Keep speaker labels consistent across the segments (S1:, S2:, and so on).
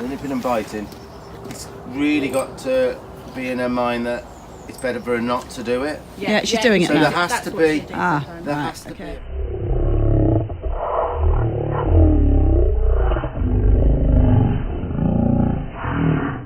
S1: the nipping and biting, it's really got to be in her mind that it's better for her not to do it.
S2: Yeah, she's doing it
S1: So
S2: now.
S1: there has to be. There
S2: right,
S1: has to
S2: okay.
S1: be.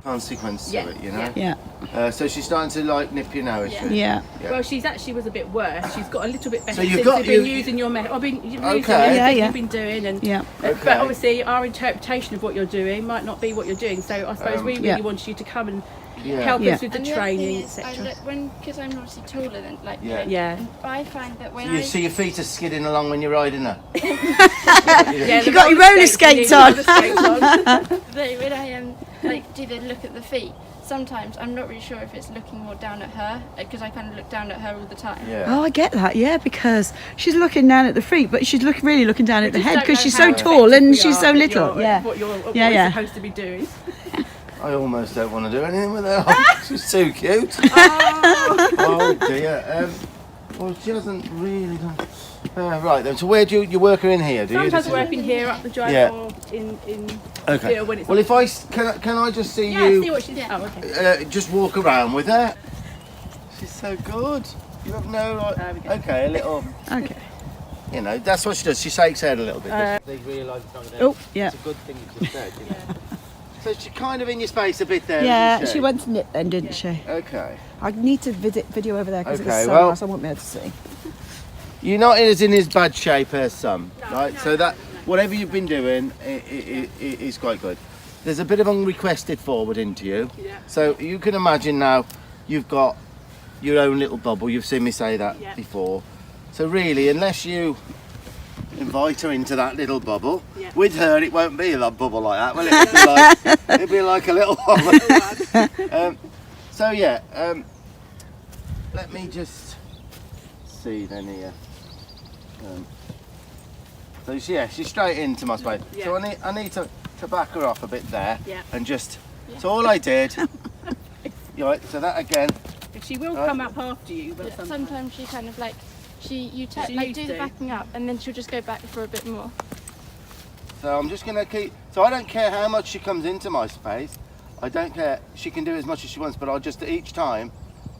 S1: Consequence to it, you know.
S2: Yeah.
S1: So she's starting to like nip you now, is she?
S2: Yeah.
S3: Well, she's actually was a bit worse. She's got a little bit better
S1: So you've
S3: since
S1: got-
S3: you've been
S1: you-
S3: using your method. I've been using
S1: Okay.
S2: Yeah, yeah.
S3: you've been doing, and
S2: Yeah.
S1: Okay.
S3: but obviously our interpretation of what you're doing might not be what you're doing. So I suppose we really
S2: Yeah.
S3: wanted you to come and
S1: Yeah.
S3: help
S2: Yeah.
S3: us with the
S4: And the other
S3: training,
S4: thing is,
S3: etc.
S4: because I'm obviously taller than
S1: Yeah.
S3: Yeah.
S4: I find that when
S1: You see your feet are skidding along when you're riding her.
S3: Yeah,
S2: You got your roller skates on.
S4: when I do the look at the feet, sometimes I'm not really sure if it's looking more down at her because I kind of look down at her all the time.
S1: Yeah.
S2: Oh, I get that. Yeah, because she's looking down at the feet, but she's really looking down at the
S3: just
S2: head
S3: don't
S2: because
S3: know
S2: she's
S3: how
S2: so tall
S3: effective
S2: and
S3: we
S2: she's
S3: are
S2: so
S3: at
S2: little. Yeah.
S3: what you're
S2: Yeah, yeah.
S3: supposed to be doing.
S1: I almost don't want to do anything with her. She's too cute. Oh dear. Well, she hasn't really done. Right then. So where do you work her in here? Do you?
S3: Sometimes
S1: This is-
S3: we're working here up the drive
S1: Yeah.
S3: or in
S1: Okay.
S3: here when it's
S1: Well, if can I just see
S3: yeah,
S1: you
S3: see what she's oh okay.
S1: just walk around with her? She's so good. You have no like.
S3: There we go.
S1: Okay, a little.
S2: Okay.
S1: You know, that's what she does. She shakes her head a little bit. They realise it's not
S2: Oh, yeah.
S1: It's a good thing you just said. You know? So she's kind of in your space a bit there.
S2: Yeah,
S1: isn't
S2: she went to nip then, didn't she?
S1: Okay.
S2: I need to video over there because
S1: Okay,
S2: it's so
S1: well-
S2: nice. I won't be able to see.
S1: You're not in as bad shape as some, right? So that whatever you've been doing is quite good. There's a bit of unrequested forward into you.
S3: Yeah.
S1: So you can imagine now you've got your own little bubble. You've seen me say that
S3: Yeah.
S1: before. So really, unless you invite her into that little bubble,
S3: Yeah.
S1: with her it won't be a bubble like that, will it? It'll be like a little one. So yeah, let me just see then here. So yeah, she's straight into my space.
S3: Yeah.
S1: So I need to back her off a bit there,
S3: Yeah.
S1: and just. So all I did. Right. So that again.
S3: She will come up after you, but
S4: Yeah,
S3: sometimes.
S4: sometimes she kind of like you
S3: She
S4: like
S3: used
S4: do the
S3: to.
S4: backing up and then she'll just go back for a bit more.
S1: So I'm just gonna keep. So I don't care how much she comes into my space. I don't care. She can do as much as she wants, but I'll just each time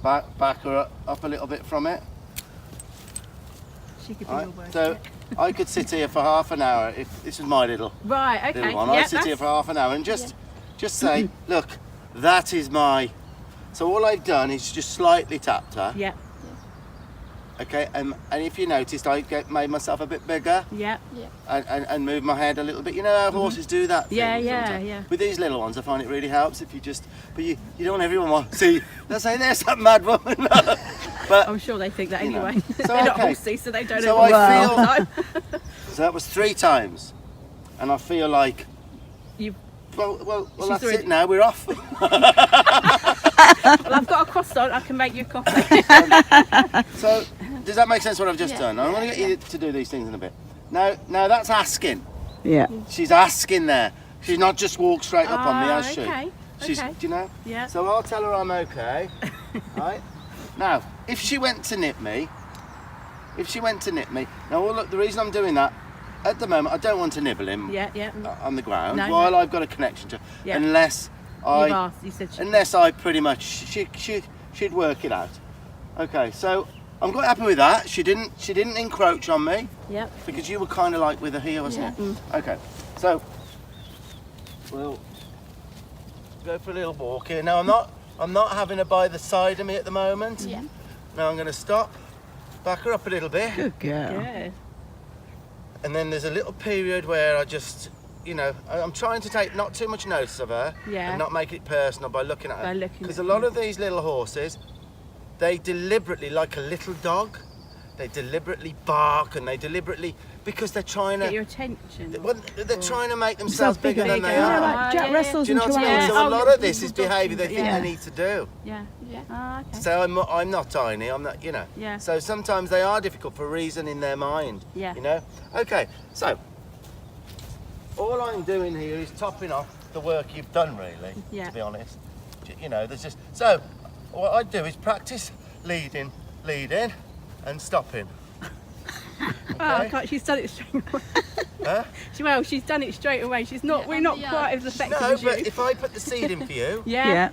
S1: back her up a little bit from it.
S3: She could be
S1: Right?
S3: your worst.
S1: So I could sit here for half an hour if this is my little
S3: Right, okay.
S1: one.
S3: Yeah,
S1: I'd sit here for half an hour and just say, look, that is my. So all I've done is just slightly tapped her.
S3: Yeah,
S1: Okay, and if you noticed, I made myself a bit bigger.
S3: yeah.
S1: And move my head a little bit. You know how horses do that thing
S3: Mm-hmm. Yeah,
S1: sometimes.
S3: yeah.
S1: With these little ones, I find it really helps if you just, but you don't want everyone to see, they'll say, there's that mad woman. But,
S3: I'm sure they think that
S1: You know.
S3: anyway.
S1: So,
S3: They're not
S1: okay.
S3: horsey, so they don't
S1: So
S3: know.
S1: I feel, so that was 3 times. And I feel like,
S3: You-
S1: well,
S3: She's
S1: that's
S3: already-
S1: it now, we're off.
S3: Well, I've got a cross on. I can make you a coffee.
S1: So, does that make sense what I've just done? I'm going to get you to do these things in a bit. Now that's asking.
S2: Yeah.
S1: She's asking there. She's not just walked straight up on me, has she?
S3: Okay.
S1: She's,
S3: Okay.
S1: do you know?
S3: Yeah.
S1: So I'll tell her I'm okay. Right? Now, if she went to nip me, now well, look, the reason I'm doing that, at the moment, I don't want to nibble him
S3: Yeah, yeah.
S1: on the ground
S3: No,
S1: while
S3: no.
S1: I've got a connection to,
S3: Yeah.
S1: unless
S3: You've
S1: I,
S3: asked. You said.
S1: unless I pretty much, she'd work it out. Okay, so I'm quite happy with that. She didn't encroach on me.
S3: Yep.
S1: Because you were kind of like with her here, wasn't it? Okay, so we'll go for a little walk here. Now I'm not having her by the side of me at the moment.
S4: Yeah.
S1: Now I'm going to stop, back her up a little bit,
S2: Good girl.
S3: Good.
S1: and then there's a little period where I just, I'm trying to take not too much notice of her,
S3: Yeah.
S1: and not make it personal by looking at her.
S3: By looking
S1: Because
S3: at
S1: a lot of these little horses, they deliberately, like a little dog, they deliberately bark and they deliberately, because they're trying
S3: Get
S1: to.
S3: your attention.
S1: Well, they're trying to make themselves bigger than they
S3: bigger.
S1: are.
S2: Like Jack
S3: Yeah,
S2: Russell's
S1: Do you know
S2: and
S1: what I mean?
S2: Chihuahuas.
S1: So a
S3: Oh,
S1: lot
S3: yeah.
S1: of this is behaviour they think
S3: Yeah.
S1: they need to do.
S3: Yeah.
S4: Yeah.
S3: Ah, okay.
S1: So I'm not tiny. I'm not,
S3: Yeah.
S1: So sometimes they are difficult for a reason in their mind.
S3: Yeah.
S1: Okay. So all I'm doing here is topping off the work you've done, really.
S3: Yeah.
S1: To be honest. There's just so what I do is practice leading, and stopping.
S3: I can't. She's done it straight away.
S1: Huh?
S3: She's done it straight away. She's not.
S4: Yeah,
S3: we're not
S4: yeah.
S3: quite as effective
S1: No,
S3: as you.
S1: but if I put the seed in for you,
S3: yeah.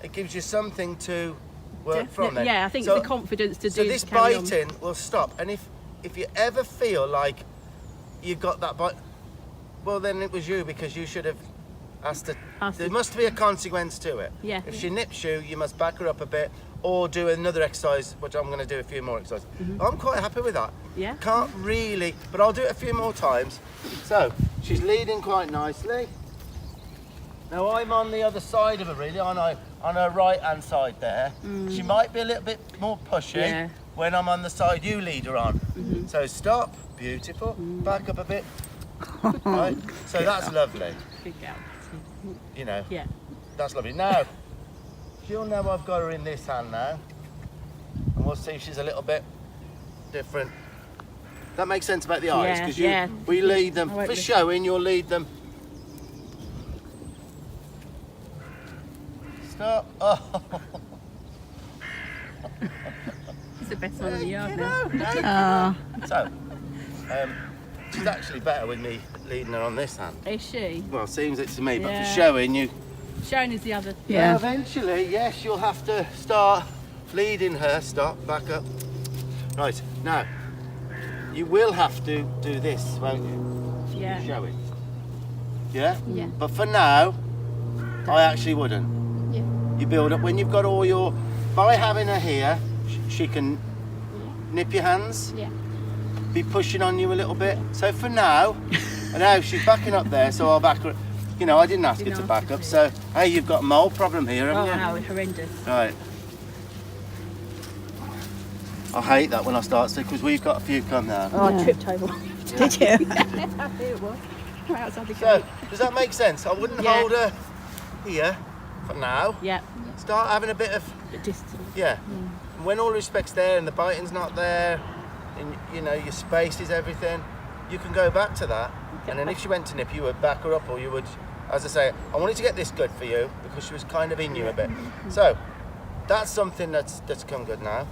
S1: it gives you something to work from then.
S3: Yeah, I think
S1: So-
S3: it's the confidence to
S1: So
S3: do.
S1: this
S3: to carry on.
S1: biting will stop, and if you ever feel like you've got that bite, well then it was you, because you should have asked her.
S3: Asked
S1: There
S3: her.
S1: must be a consequence to it.
S3: Yeah.
S1: If she nips you, you must back her up a bit, or do another exercise, which I'm going to do a few more exercises. I'm quite happy with that.
S3: Yeah.
S1: Can't really, but I'll do it a few more times. So she's leading quite nicely. Now I'm on the other side of her, really, on her right hand side there. She might be a little bit more pushy
S3: Yeah.
S1: when I'm on the side you lead her on. So stop, beautiful. Back up a bit. Right. So that's lovely.
S3: Good girl.
S1: You know,
S3: Yeah.
S1: that's lovely. Now she'll know I've got her in this hand now, and we'll see if she's a little bit different. That makes sense about the eyes,
S3: Yeah,
S1: because
S3: yeah.
S1: we lead them
S3: I won't
S1: for
S3: be-
S1: showing. You'll lead them. Stop. Oh,
S3: It's the best one in the yard
S1: you
S3: now.
S1: know, no.
S2: Ah,
S1: So, she's actually better with me leading her on this hand.
S3: Is she?
S1: Well, seems it to me, but
S3: Yeah.
S1: for showing you.
S3: Sharon is the other.
S1: Well,
S2: yeah.
S1: eventually, yes, you'll have to start leading her. Stop, back up. Right, now, you will have to do this, won't you?
S3: Yeah.
S1: Showing. Yeah?
S4: Yeah.
S1: But for now, I actually wouldn't.
S4: Yeah.
S1: You build up, when you've got all your, by having her here, she can nip your hands,
S4: Yeah.
S1: be pushing on you a little bit. So for now, and now she's backing up there, so I'll back her. You know, I didn't ask her
S3: Didn't
S1: to
S3: ask
S1: back
S3: her
S1: up,
S3: to.
S1: so hey, you've got a mole problem here,
S3: Oh
S1: haven't you?
S3: no, it's horrendous.
S1: Right. I hate that when I start to, because we've got a few come now.
S3: Oh,
S2: Yeah.
S3: I tripped over.
S2: Did you?
S3: I knew it was. Right outside the
S1: So,
S3: gate.
S1: does that make sense? I wouldn't
S3: Yeah.
S1: hold her here for now.
S3: Yeah.
S1: Start having a bit of,
S3: But distant.
S1: yeah. When all respect's there and the biting's not there, and you know, your space is everything, you can go back to that. And then if she went to nip, you would back her up, or you would, as I say, I wanted to get this good for you because she was kind of in you a bit. So, that's something that's come good now.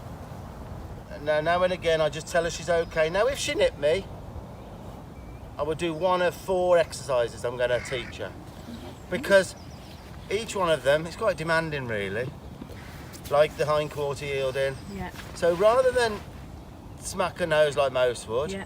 S1: And now and again, I just tell her she's okay. Now, if she nipped me, I would do one of 4 exercises I'm going to teach her. Because each one of them is quite demanding, really. Like the hind quarter yielding.
S3: Yeah.
S1: So rather than smack her nose like most would,
S3: Yeah.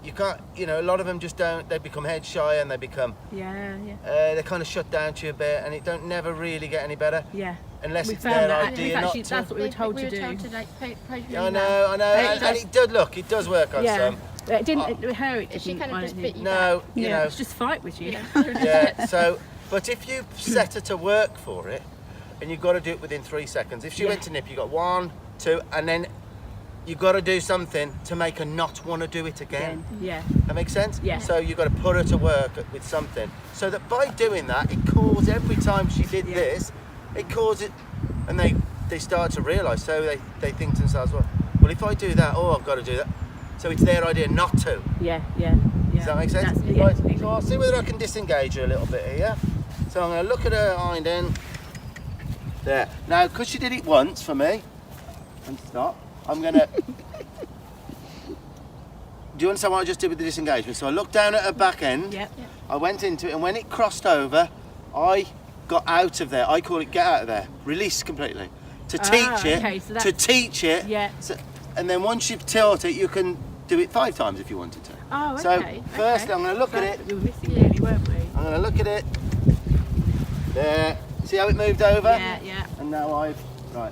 S1: you can't, you know, a lot of them just don't, they become head shy and they become,
S3: Yeah. Yeah.
S1: they kind of shut down to you a bit, and it don't never really get any better
S3: Yeah.
S1: unless
S3: We
S1: it's
S3: found
S1: their
S3: that.
S1: idea
S3: We've
S1: not
S3: actually,
S1: to.
S3: that's what we were told to do.
S4: We were told to like poke
S1: Yeah, I know,
S3: It
S1: and
S3: does.
S1: it does look, it does work on
S3: Yeah.
S1: some.
S3: It didn't. With her, it didn't.
S4: She kind
S3: I
S4: of
S3: don't
S4: just
S3: think.
S4: bit you
S1: No,
S4: back.
S1: you
S3: Yeah.
S1: know,
S3: It's just fight with you.
S1: yeah. So, but if you set her to work for it, and you've got to do it within 3 seconds. If she
S3: Yeah.
S1: went to nip, you got 1, 2, and then you've got to do something to make her not want to do it again.
S3: Yeah.
S1: That makes sense?
S3: Yeah.
S1: So you've got to put her to work with something. So that by doing that, it caused every time she did
S3: Yeah.
S1: this, it caused it, and they start to realise. So they think to themselves, well, if I do that, oh, I've got to do that. So it's their idea not to.
S3: Yeah. Yeah.
S1: Does that make sense?
S3: That's, yeah.
S1: Right. So I'll see whether I can disengage her a little bit here. So I'm going to look at her hind end. There. Now, because she did it once for me, and stop, I'm going to. Do you understand what I just did with the disengagement? So I looked down at her back end.
S3: Yep.
S1: I went into it, and when it crossed over, I got out of there. I call it get out of there, release completely. To teach it,
S3: okay, so
S1: to
S3: that's-
S1: teach it.
S3: Yeah.
S1: So, and then once you've taught it, you can do it 5 times if you wanted to.
S3: Oh, okay.
S1: So
S3: okay.
S1: firstly, I'm going to look at it.
S3: We were missing really, weren't we?
S1: I'm going to look at it. There. See how it moved over?
S3: Yeah. Yeah.
S1: And now I've right.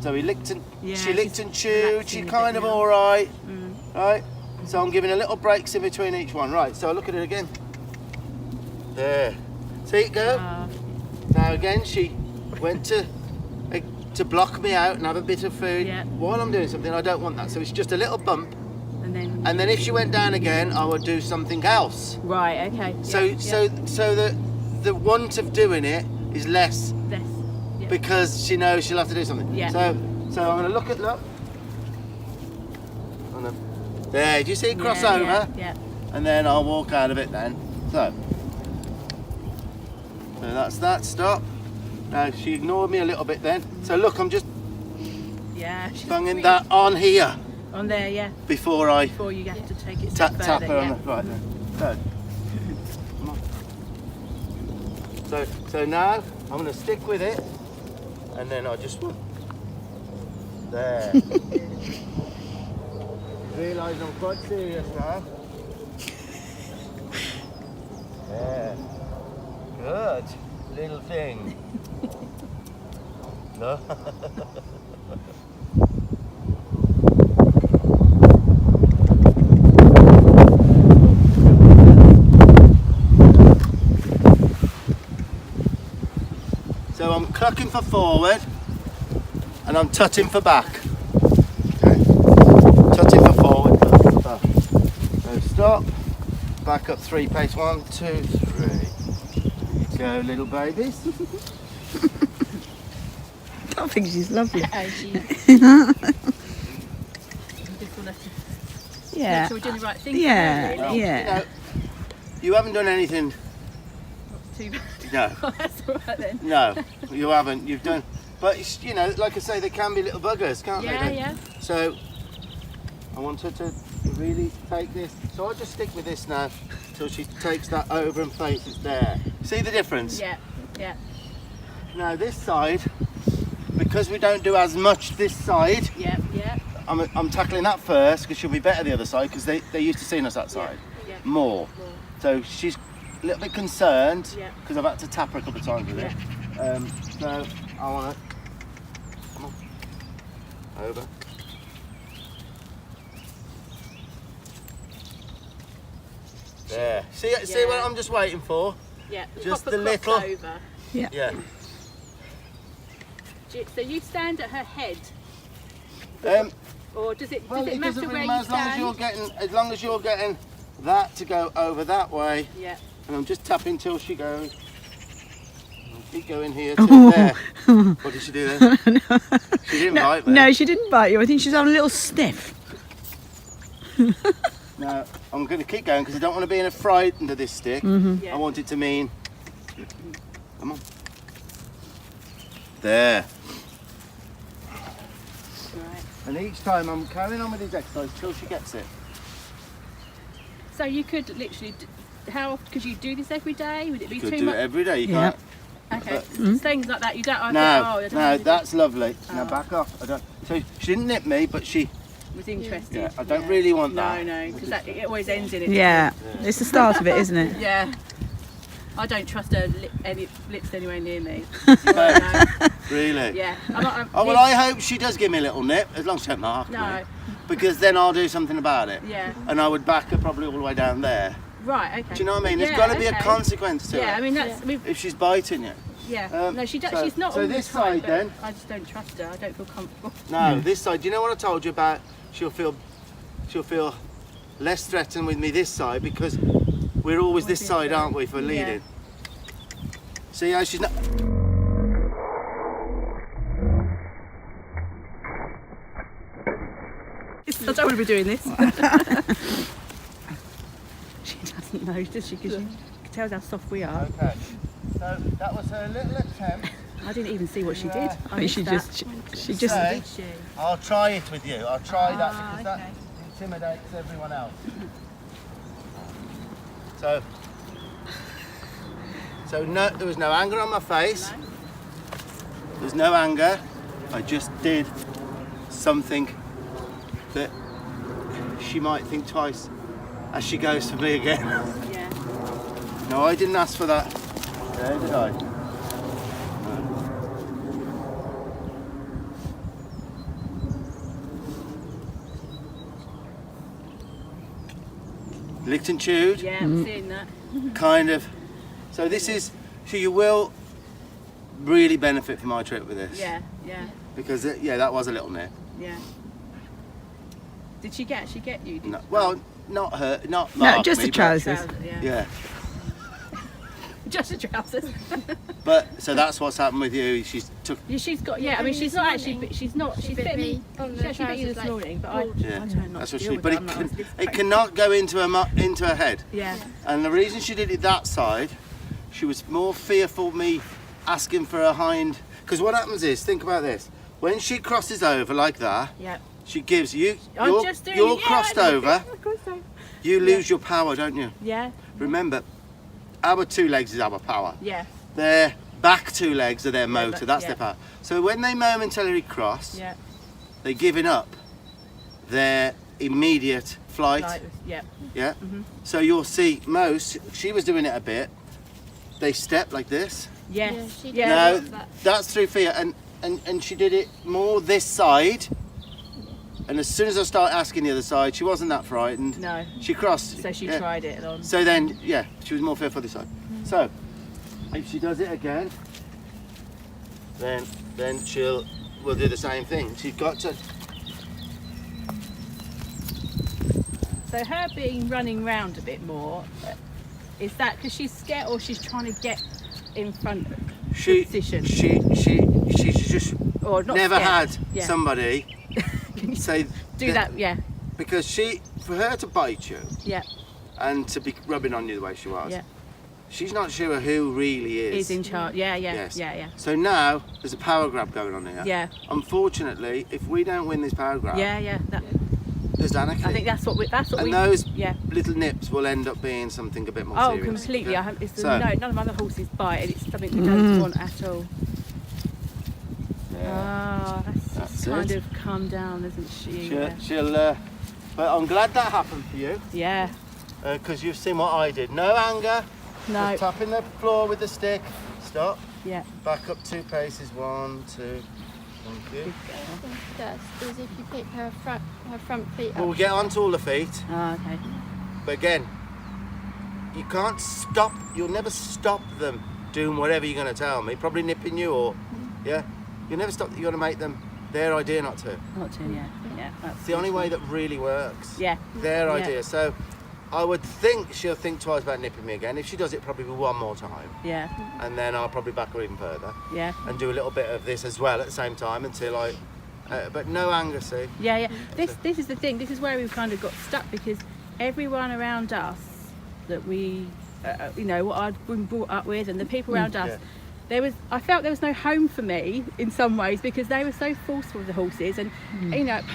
S1: So he licked and
S3: Yeah,
S1: she licked
S3: she's
S1: and chewed.
S3: relaxing
S1: She's
S3: a bit
S1: kind of
S3: now.
S1: all right.
S3: Mm.
S1: Right. So I'm giving a little breaks in between each one. Right. So I look at it again. There. See it go. Now again, she went to block me out and have a bit of food.
S3: Yeah.
S1: While I'm doing something, I don't want that. So it's just a little bump.
S3: And then.
S1: If she went down again, I would do something else.
S3: Right. Okay.
S1: So
S3: yeah,
S1: so the want of doing it is less
S3: yeah. This. Yeah.
S1: because she knows she'll have to do something.
S3: Yeah.
S1: So I'm going to look. There, do you see it cross
S3: Yeah,
S1: over?
S3: Yeah. Yeah.
S1: And then I'll walk out of it then. So that's that, stop. Now she ignored me a little bit then. So look, I'm just
S3: Yeah. She's
S1: banging that on here.
S3: On there, yeah.
S1: before I
S3: Before you have to take it a
S1: tap
S3: step
S1: her
S3: further,
S1: on
S3: yeah.
S1: the right then. So, come on. So now I'm going to stick with it, and then I just want there. Realise I'm quite serious now. Yeah. Good little thing. No. So I'm clucking for forward and I'm tutting for back. Okay. Tutting for forward, clucking for back. So stop, back up 3 pace, 1, 2, 3. Go little babies.
S2: I think she's lovely.
S4: Oh, she,
S3: Just wanna make
S2: Yeah.
S3: sure we're doing the right thing.
S2: Yeah.
S3: Really.
S1: Well,
S2: Yeah.
S1: You know, you haven't done anything.
S3: Too bad.
S1: No,
S3: That's all right then.
S1: no, you haven't. You've done, but it's, you know, like I say, they can be little buggers, can't
S3: Yeah,
S1: they?
S3: yeah.
S1: So I want her to really take this. So I'll just stick with this now till she takes that over and faces there. See the difference?
S3: Yeah, yeah.
S1: Now this side, because we don't do as much this side,
S3: Yeah, yeah.
S1: I'm tackling that first because she'll be better the other side because they're used to seeing us that side
S3: Yeah.
S1: more. So she's a little bit concerned
S3: Yeah.
S1: because I've had to tap her a couple of times with it. So I want to come on over. There. See
S3: Yeah.
S1: what I'm just waiting for?
S3: Yeah.
S1: Just
S3: Pop a
S1: the
S3: cross
S1: little-
S3: over.
S1: Yeah.
S3: So you stand at her head, or does it
S1: Well, it
S3: matter
S1: doesn't
S3: where
S1: really
S3: you
S1: matter
S3: stand?
S1: as long as you're getting that to go over that way,
S3: Yeah.
S1: and I'm just tapping till she goes. I'll keep going here till there. What did she do then? She didn't bite me.
S2: No, she didn't bite you. I think she's having a little sniff.
S1: No, I'm going to keep going because I don't want to be in a frightened of this stick.
S3: Yeah.
S1: I want it to mean. Come on. There.
S3: Right.
S1: And each time I'm carrying on with this exercise till she gets it.
S3: So you could literally, how could you do this every day? Would it be
S1: You could
S3: too
S1: do
S3: much?
S1: it every day. You
S2: Yeah.
S1: can't.
S3: Okay, things like that. You don't. I
S1: No,
S3: think, oh, I don't
S1: no,
S3: really
S1: that's lovely. Now
S3: Oh.
S1: back off. I don't. So she didn't nip me, but she.
S3: was interested.
S1: Yeah, I don't really want that.
S3: No, because it always ends in it.
S2: Yeah. It's the start of it, isn't it?
S3: Yeah. I don't trust her lips anywhere near me.
S1: Really.
S3: Yeah.
S1: Oh well, I hope she does give me a little nip, as long as she don't mark
S3: No.
S1: me. Because then I'll do something about it.
S3: Yeah.
S1: And I would back her probably all the way down there.
S3: Right. Okay.
S1: Do you know what I mean? There's
S3: Yeah,
S1: got to be a
S3: okay.
S1: consequence to
S3: Yeah.
S1: it.
S3: I mean that's. We've,
S1: If she's biting you.
S3: yeah. No, she does.
S1: so-
S3: She's not
S1: so
S3: all
S1: this
S3: the time.
S1: side
S3: but
S1: then?
S3: I just don't trust her. I don't feel comfortable.
S1: No, this side. Do you know what I told you about? She'll feel less threatened with me this side because we're always this side, aren't we, for
S3: Yeah.
S1: leading? See how she's not.
S3: I don't want to be doing this. She doesn't know, does she? Because she tells how soft we are.
S1: Okay. So that was her little attempt.
S3: I didn't even see what she did. I
S2: But
S3: missed
S2: she
S3: that.
S2: just
S1: Say,
S3: Did she?
S1: I'll try it with you. I'll try that
S3: Ah,
S1: because
S3: okay.
S1: that intimidates everyone else. So no, there was no anger on my face.
S3: No.
S1: There's no anger. I just did something that she might think twice as she goes for me again.
S3: Yeah.
S1: No, I didn't ask for that. There did I? No. Licked and chewed,
S3: Yeah, I'm seeing that.
S1: kind of. So this is, so you will really benefit from my trip with this.
S3: Yeah, yeah,
S1: Because yeah, that was a little nip.
S3: yeah. Did she actually get you? Did
S1: No, well, not her, not
S2: No,
S1: mark
S2: just
S1: me,
S2: the
S1: but-
S2: trousers.
S3: yeah.
S1: Yeah,
S3: Just the trousers.
S1: but so that's what's happened with you. She's took.
S3: Yeah, she's got. Yeah, I mean, she's not actually. She's not. She's
S4: bit
S3: bit me.
S4: me on
S3: She
S4: the
S3: actually bit you
S4: trousers,
S3: this
S4: like,
S3: morning, but
S1: Yeah,
S3: I try not
S1: that's
S3: to
S1: what
S3: deal
S1: she.
S3: with
S1: But
S3: it. I'm not honest.
S1: it cannot go into into her head.
S3: Yeah.
S1: And the reason she did it that side, she was more fearful of me asking for her hind. Because what happens is, think about this: when she crosses over like that,
S3: Yeah.
S1: she gives you.
S3: I'm just doing
S1: You're
S3: it.
S1: crossed
S3: Yeah,
S1: over.
S3: Of course so.
S1: You lose your power, don't you?
S3: Yeah.
S1: Remember, our 2 legs is our power.
S3: Yeah.
S1: Their back 2 legs are their motor.
S3: but-
S1: That's
S3: yeah.
S1: their power. So when they momentarily cross,
S3: Yeah.
S1: they're giving up their immediate flight.
S3: Like, yeah.
S1: Yeah. So you'll see most. She was doing it a bit. They step like this.
S3: Yes.
S4: Yeah, she
S3: Yeah.
S1: No,
S4: love that.
S1: that's through fear, and she did it more this side. And as soon as I started asking the other side, she wasn't that frightened.
S3: No.
S1: She crossed.
S3: So she
S1: yeah.
S3: tried it on.
S1: So then, yeah, she was more fearful this side. So if she does it again, then we'll do the same thing. She's got to.
S3: So her being running round a bit more, is that because she's scared or she's trying to get in front of
S1: She
S3: position?
S1: she's just
S3: Or not
S1: never
S3: scared.
S1: had
S3: Yeah.
S1: somebody say
S3: Do that, yeah.
S1: because for her to bite you
S3: Yeah.
S1: and to be rubbing on you the way she was.
S3: Yeah.
S1: She's not sure who really
S3: Is in charge. Yeah, yeah,
S1: Yes.
S3: yeah.
S1: So now there's a power grab going on here.
S3: Yeah.
S1: Unfortunately, if we don't win this power grab,
S3: Yeah. That,
S1: there's anarchy.
S3: I think that's what
S1: and
S3: we.
S1: those
S3: Yeah.
S1: little nips will end up being something a bit more
S3: Oh,
S1: serious.
S3: completely.
S1: Yeah.
S3: No, none of my other horses bite, and it's something we don't want at all.
S1: Yeah.
S3: Oh, that's
S1: That's
S3: kind
S1: it.
S3: of calmed down, isn't she?
S1: She'll but I'm glad that happened for you
S3: Yeah.
S1: because you've seen what I did. No anger.
S3: No.
S1: Just tapping the floor with the stick. Stop.
S3: Yeah.
S1: Back up 2 paces. 1, 2. Thank you.
S4: Does is if you pick her front feet
S1: We'll
S4: up.
S1: get onto all the feet.
S3: Oh, okay.
S1: But again, you can't stop. You'll never stop them doing whatever you're going to tell me. Probably nipping you or, yeah. You'll never stop. You got to make them their idea not to.
S3: Not to. Yeah. Yeah. That's
S1: It's the only way that really works.
S3: Yeah.
S1: Their
S3: Yeah.
S1: idea. So, I would think she'll think twice about nipping me again. If she does it, probably one more time,
S3: Yeah.
S1: and then I'll probably back her even further
S3: Yeah.
S1: and do a little bit of this as well at the same time until I. But no anger, see.
S3: Yeah, yeah. This is the thing. This is where we've kind of got stuck because everyone around us that we, what I'd been brought up with, and the people around us, I felt there was no home for me in some ways because they were so forceful with the horses, and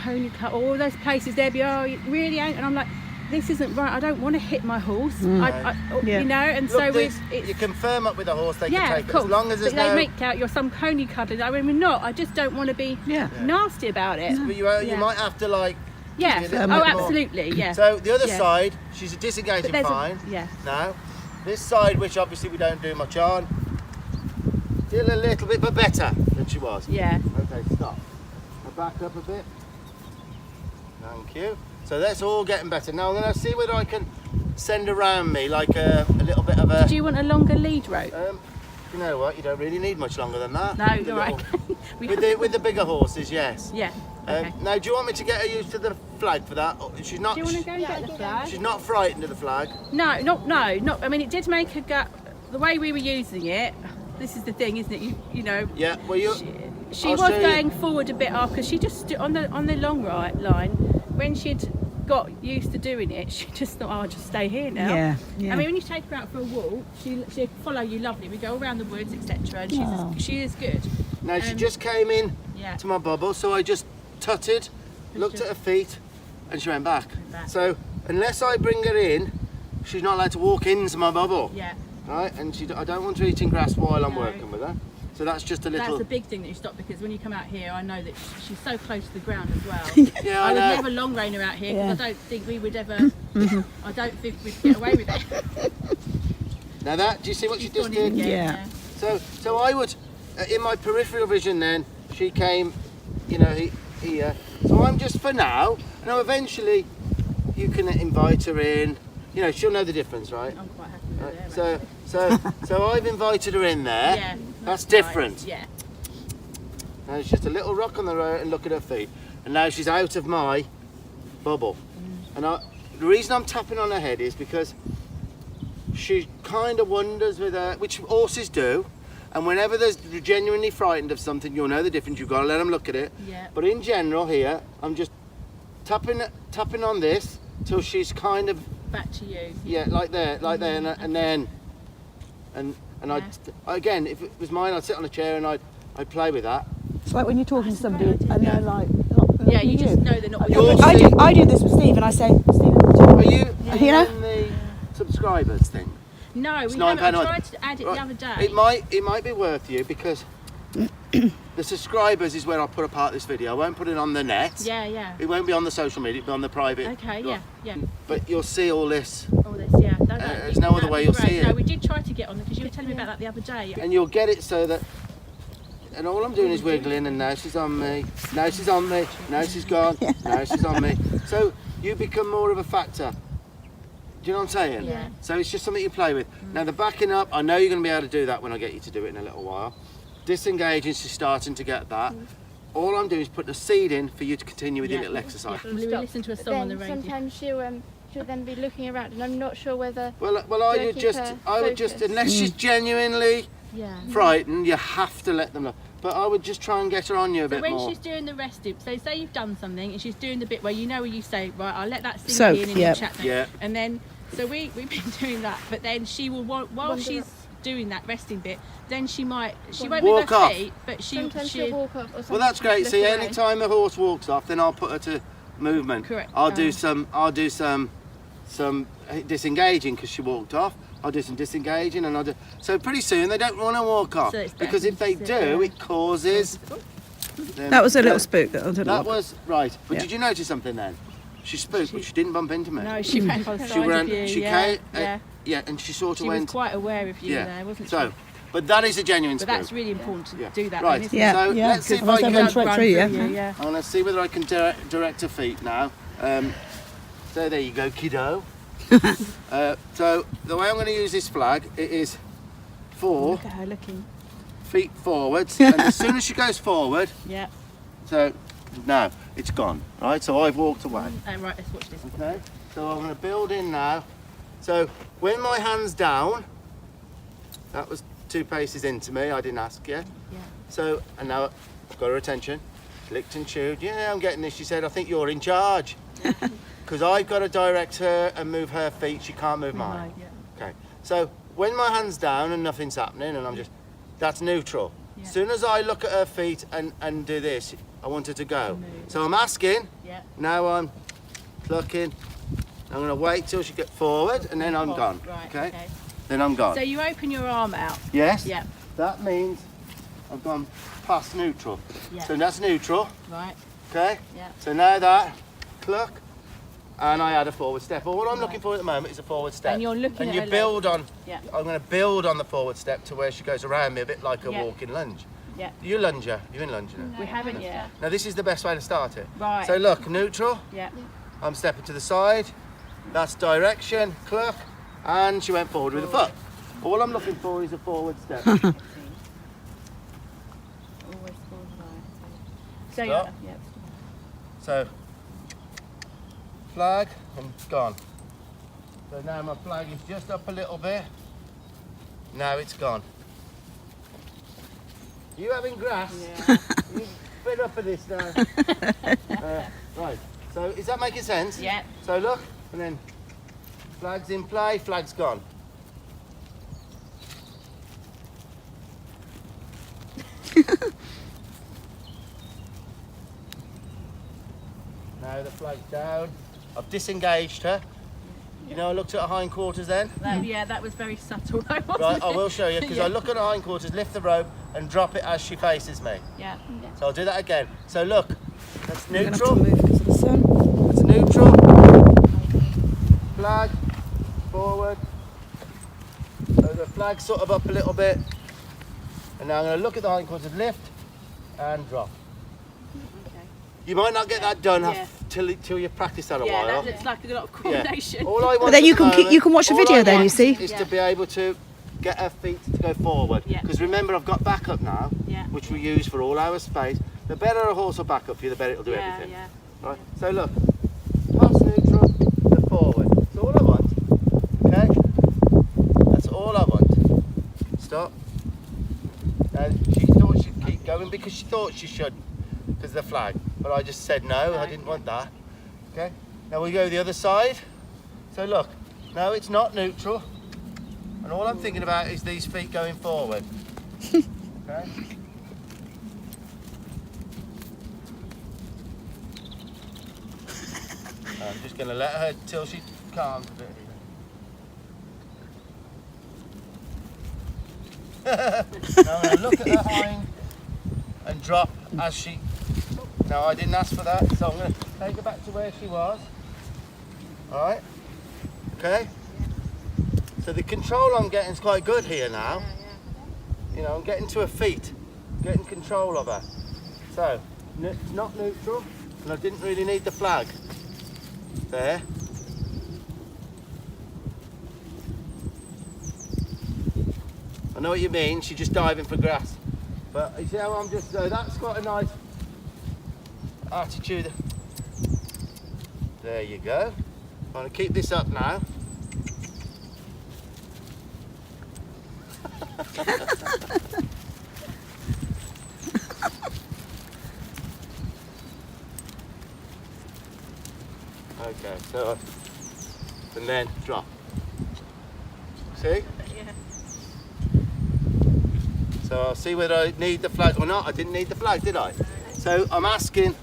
S3: Pony Cut, all those places they'd be, oh, you really ain't, and I'm like, this isn't right. I don't want to hit my horse. And so
S1: Look,
S3: it's
S1: you can firm up with a horse. They
S3: yeah,
S1: can take
S3: of
S1: it
S3: course.
S1: as long as there's
S3: but they
S1: no.
S3: make out you're some pony cuddling. I mean, we're not. I just don't want to be nasty about it.
S1: But you
S3: Yeah.
S1: might have to like.
S3: Yeah.
S1: do a little
S3: Oh,
S1: bit more.
S3: absolutely. Yeah.
S1: So the other
S3: Yeah.
S1: side, she's disengaging
S3: there's
S1: fine.
S3: yeah.
S1: Now, this side, which obviously we don't do much on, still a little bit, but better than she was.
S3: Yeah.
S1: Okay, stop. Now back up a bit. Thank you. So that's all getting better. Now I'm going to see whether I can send around me like a little bit of a.
S3: Do you want a longer lead rope?
S1: You know what? You don't really need much longer than that.
S3: No,
S1: With the
S3: you're right.
S1: little-
S3: We
S1: with the bigger horses, yes.
S3: Yeah. Okay.
S1: Now, do you want me to get her used to the flag for that? She's not.
S3: Do you want to go and get the flag?
S1: She's not frightened of the flag.
S3: No, not. I mean, it did make her go. The way we were using it, this is the thing, isn't it? You know.
S1: Yeah. Well, you.
S3: She
S1: I'll
S3: was
S1: show you.
S3: going forward a bit after because she just stood on the long right line. When she'd got used to doing it, she just thought, oh, I'll just stay here now.
S2: Yeah.
S3: I mean, when you take her out for a walk, she'll follow you lovely. We go around the woods, etc. And she is good.
S1: Now she just came in
S3: Yeah.
S1: to my bubble, so I just tutted, looked at her feet, and she went back.
S3: back.
S1: So unless I bring her in, she's not allowed to walk into my bubble.
S3: Yeah.
S1: Right, and I don't want her eating grass while I'm
S3: No.
S1: working with her. So that's just a little.
S3: That's a big thing that you stop because when you come out here, I know that she's so close to the ground as well.
S1: Yeah,
S3: I
S1: I
S3: would
S1: know.
S3: never long rein her out here because I don't think we would ever. I don't think we'd get away with it.
S1: Now that, do you see what she
S3: She's
S1: just
S3: gone in
S1: did?
S3: again,
S2: Yeah.
S1: So I would, in my peripheral vision then, she came, here. So I'm just for now. Now eventually, you can invite her in. She'll know the difference, right?
S3: I'm quite happy with
S1: Right,
S3: her.
S1: so I've invited her in there.
S3: Yeah.
S1: That's
S3: nice.
S1: different.
S3: Yeah.
S1: Now it's just a little rock on the road and look at her feet. And now she's out of my bubble. And the reason I'm tapping on her head is because she kind of wonders with her, which horses do. And whenever they're genuinely frightened of something, you'll know the difference. You've got to let them look at it.
S3: Yeah.
S1: But in general here, I'm just tapping on this till she's kind of,
S3: Back to you.
S1: like there, and then, and
S3: Yeah.
S1: again, if it was mine, I'd sit on a chair and I'd play with that.
S2: It's like when you're talking to somebody and they're like not walking.
S3: Yeah, you just know they're not with
S1: You're
S3: you.
S2: I do this with Steve, and I say, Stephen,
S1: Are you
S2: You know?
S1: in the subscribers thing?
S3: No,
S1: It's
S3: we
S1: £9
S3: haven't.
S1: a
S3: I
S1: month.
S3: tried to add it the
S1: Right.
S3: other day.
S1: It might be worth you because the subscribers is where I put apart this video. I won't put it on the net.
S3: Yeah.
S1: It won't be on the social media. It'll be on the private.
S3: Okay,
S1: Right.
S3: yeah.
S1: But you'll see all this,
S3: All this, yeah. No,
S1: there's no other
S3: that'd
S1: way
S3: be
S1: you'll
S3: great.
S1: see
S3: No,
S1: it.
S3: we did try to get on there because you were telling me about that the other day.
S1: and you'll get it so that. And all I'm doing is wiggling, and now she's on me. Now she's on me. Now she's gone. Now she's on me. So you become more of a factor. Do you know what I'm saying?
S3: Yeah.
S1: So it's just something you play with. Now the backing up, I know you're going to be able to do that when I get you to do it in a little while. Disengaging, she's starting to get that. All I'm doing is putting a seed in for you to continue with your little exercise.
S3: Yeah. We listen to a song on the
S4: Then
S3: radio.
S4: sometimes she'll then be looking around, and I'm not sure whether.
S1: Well,
S4: Do I keep her
S1: I would just,
S4: focused?
S1: unless she's genuinely
S3: Yeah.
S1: frightened, you have to let them know. But I would just try and get her on you a
S3: So
S1: bit
S3: when
S1: more.
S3: she's doing the resting, so say you've done something and she's doing the bit where you know where you say, right, I'll let that sink
S2: Soak,
S3: in and
S2: yeah.
S3: you chat then.
S1: Yeah.
S3: And then, so we've been doing that, but then she will, while
S4: Wander
S3: she's
S4: up.
S3: doing that resting bit, then she won't
S1: Walk
S3: with her
S1: off.
S3: feet, but
S4: Sometimes
S3: she'll
S4: she'll walk off. Or
S1: Well, that's great.
S4: look
S1: See,
S4: away.
S1: any time a horse walks off, then I'll put her to movement.
S3: Correct.
S1: I'll do some disengaging because she walked off. I'll do some disengaging, and I'll do. So pretty soon they don't want to walk off
S3: So it's better
S1: because if they
S3: to sit
S1: do,
S3: there.
S1: it causes. them-
S2: that was a little spook. That I don't know.
S1: That was right. But
S2: Yeah.
S1: did you notice something then? She spooked, but she didn't bump into me.
S3: No, she ran by the
S1: She
S3: side
S1: ran.
S3: of you.
S1: She
S3: yeah,
S1: came.
S3: yeah.
S1: Yeah, and she sort of
S3: She was
S1: went.
S3: quite aware of you
S1: Yeah.
S3: there, wasn't
S1: So,
S3: she?
S1: but that is a genuine
S3: But
S1: spook.
S3: that's really important to
S1: Yeah.
S3: do that.
S1: Right.
S3: then, isn't
S2: Yeah,
S3: it?
S1: So
S2: yeah.
S1: let's see if
S2: Otherwise
S1: I
S2: everyone
S1: can.
S2: tried
S3: Run
S2: through you.
S3: you, yeah.
S1: I want to see whether I can direct her feet now. So there you go, kiddo. So the way I'm going to use this flag, it is 4
S3: Look at her looking.
S1: feet forwards, and as soon as she goes forward,
S3: Yeah.
S1: so now it's gone. Right, so I've walked away.
S3: Right, let's watch this.
S1: Okay, so I'm going to build in now. So when my hand's down, that was 2 paces into me. I didn't ask you.
S3: Yeah.
S1: So and now I've got her attention. Licked and chewed. Yeah, I'm getting this. She said, I think you're in charge. Because I've got to direct her and move her feet. She can't move mine.
S3: Right, yeah.
S1: Okay. So when my hand's down and nothing's happening and I'm just, that's neutral.
S3: Yeah.
S1: As soon as I look at her feet and do this, I want her to go.
S3: move.
S1: So I'm asking,
S3: Yeah.
S1: now I'm plucking. I'm going to wait till she gets forward and then I'm
S3: Oh,
S1: gone.
S3: Right,
S1: Okay?
S3: okay.
S1: Then I'm gone.
S3: So you open your arm out.
S1: Yes?
S3: Yeah.
S1: That means I've gone past neutral.
S3: Yeah.
S1: So that's neutral.
S3: Right.
S1: Okay?
S3: Yeah.
S1: So now that, cluck, and I add a forward step. All I'm looking for at the moment is a forward step.
S3: And you're looking
S1: And
S3: at
S1: you
S3: her
S1: build on,
S3: Yeah.
S1: I'm going to build on the forward step to where she goes around me, a bit like a
S3: Yeah.
S1: walking lunge.
S3: Yeah.
S1: You lunger, you're in lunge now.
S3: We haven't yet.
S1: Now this is the best way to start it.
S3: Right.
S1: So look, neutral,
S3: Yeah.
S1: I'm stepping to the side, that's direction, cluck, and she went forward with a foot. All I'm looking for is a forward step.
S3: Always falls right. So yeah.
S1: Stop.
S3: Yeah.
S1: So, flag and gone. So now my flag is just up a little bit. Now it's gone. You having grass?
S3: Yeah.
S1: You bit up for this now. Right. So is that making sense?
S3: Yeah.
S1: So look, and then flag's in play, flag's gone. Now the flag's down. I've disengaged her. You know, I looked at her hindquarters then.
S3: Yeah, that was very subtle. though, wasn't
S1: Right, I
S3: it?
S1: will show you because I look at her hindquarters, lift the rope, and drop it as she faces me.
S3: Yeah.
S1: So I'll do that again. So look, that's
S2: We're gonna have to
S1: neutral.
S2: move because of the sun.
S1: It's neutral. Flag, forward. So the flag's sort of up a little bit. And now I'm going to look at the hindquarters, lift and drop.
S3: Okay.
S1: You might not get that done
S3: Yeah.
S1: till you practice that a
S3: Yeah,
S1: while.
S3: that looks like a lot of
S1: Yeah.
S3: coordination.
S1: All I want
S2: But then
S1: at
S2: you
S1: the
S2: can
S1: moment-
S2: you can watch the
S1: all I
S2: video then, you
S1: want
S2: see.
S1: is
S3: Yeah.
S1: to be able to get her feet to go forward.
S3: Yeah.
S1: Because remember, I've got backup now,
S3: Yeah.
S1: which we use for all our space. The better a horse will back up for you, the better it'll do
S3: Yeah,
S1: everything.
S3: yeah.
S1: Right. So look, pass neutral, the forward. That's all I want. Okay. That's all I want. Stop. Now she thought she'd keep going because she thought she should, because of the flag. But I just said no. I didn't want that. Okay. Now we go the other side. So look, no, it's not neutral, and all I'm thinking about is these feet going forward. Okay. I'm just going to let her till she calms a bit here. Now I'm going to look at her hind and drop as she... No, I didn't ask for that, so I'm going to take her back to where she was. Alright? Okay? So the control I'm getting is quite good here now. You know, I'm getting to her feet, getting control of her. So, it's not neutral, and I didn't really need the flag. There. I know what you mean, she's just diving for grass. But you see how I'm just, that's quite a nice attitude. There you go. I'm going to keep this up now. Okay, so, and then drop. See?
S3: Yeah.
S1: So I'll see whether I need the flag or not. I didn't need the flag, did I? So I'm asking,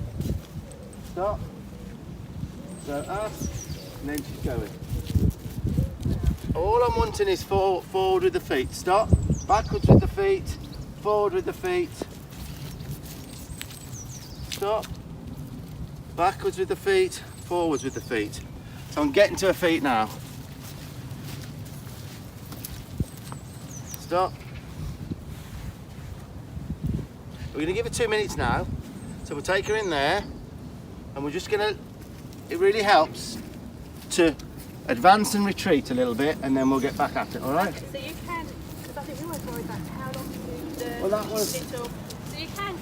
S1: stop. So ask, and then she's going. All I'm wanting is forward with the feet. Stop, backwards with the feet, forward with the feet. Stop, backwards with the feet, forwards with the feet. So I'm getting to her feet now. Stop. We're going to give her 2 minutes now. So we'll take her in there and we're just going to, it really helps to advance and retreat a little bit and then we'll get back at it, all right?
S3: So you can, because I think we always worry about how long you do the
S1: Well, that was-
S3: little, so you can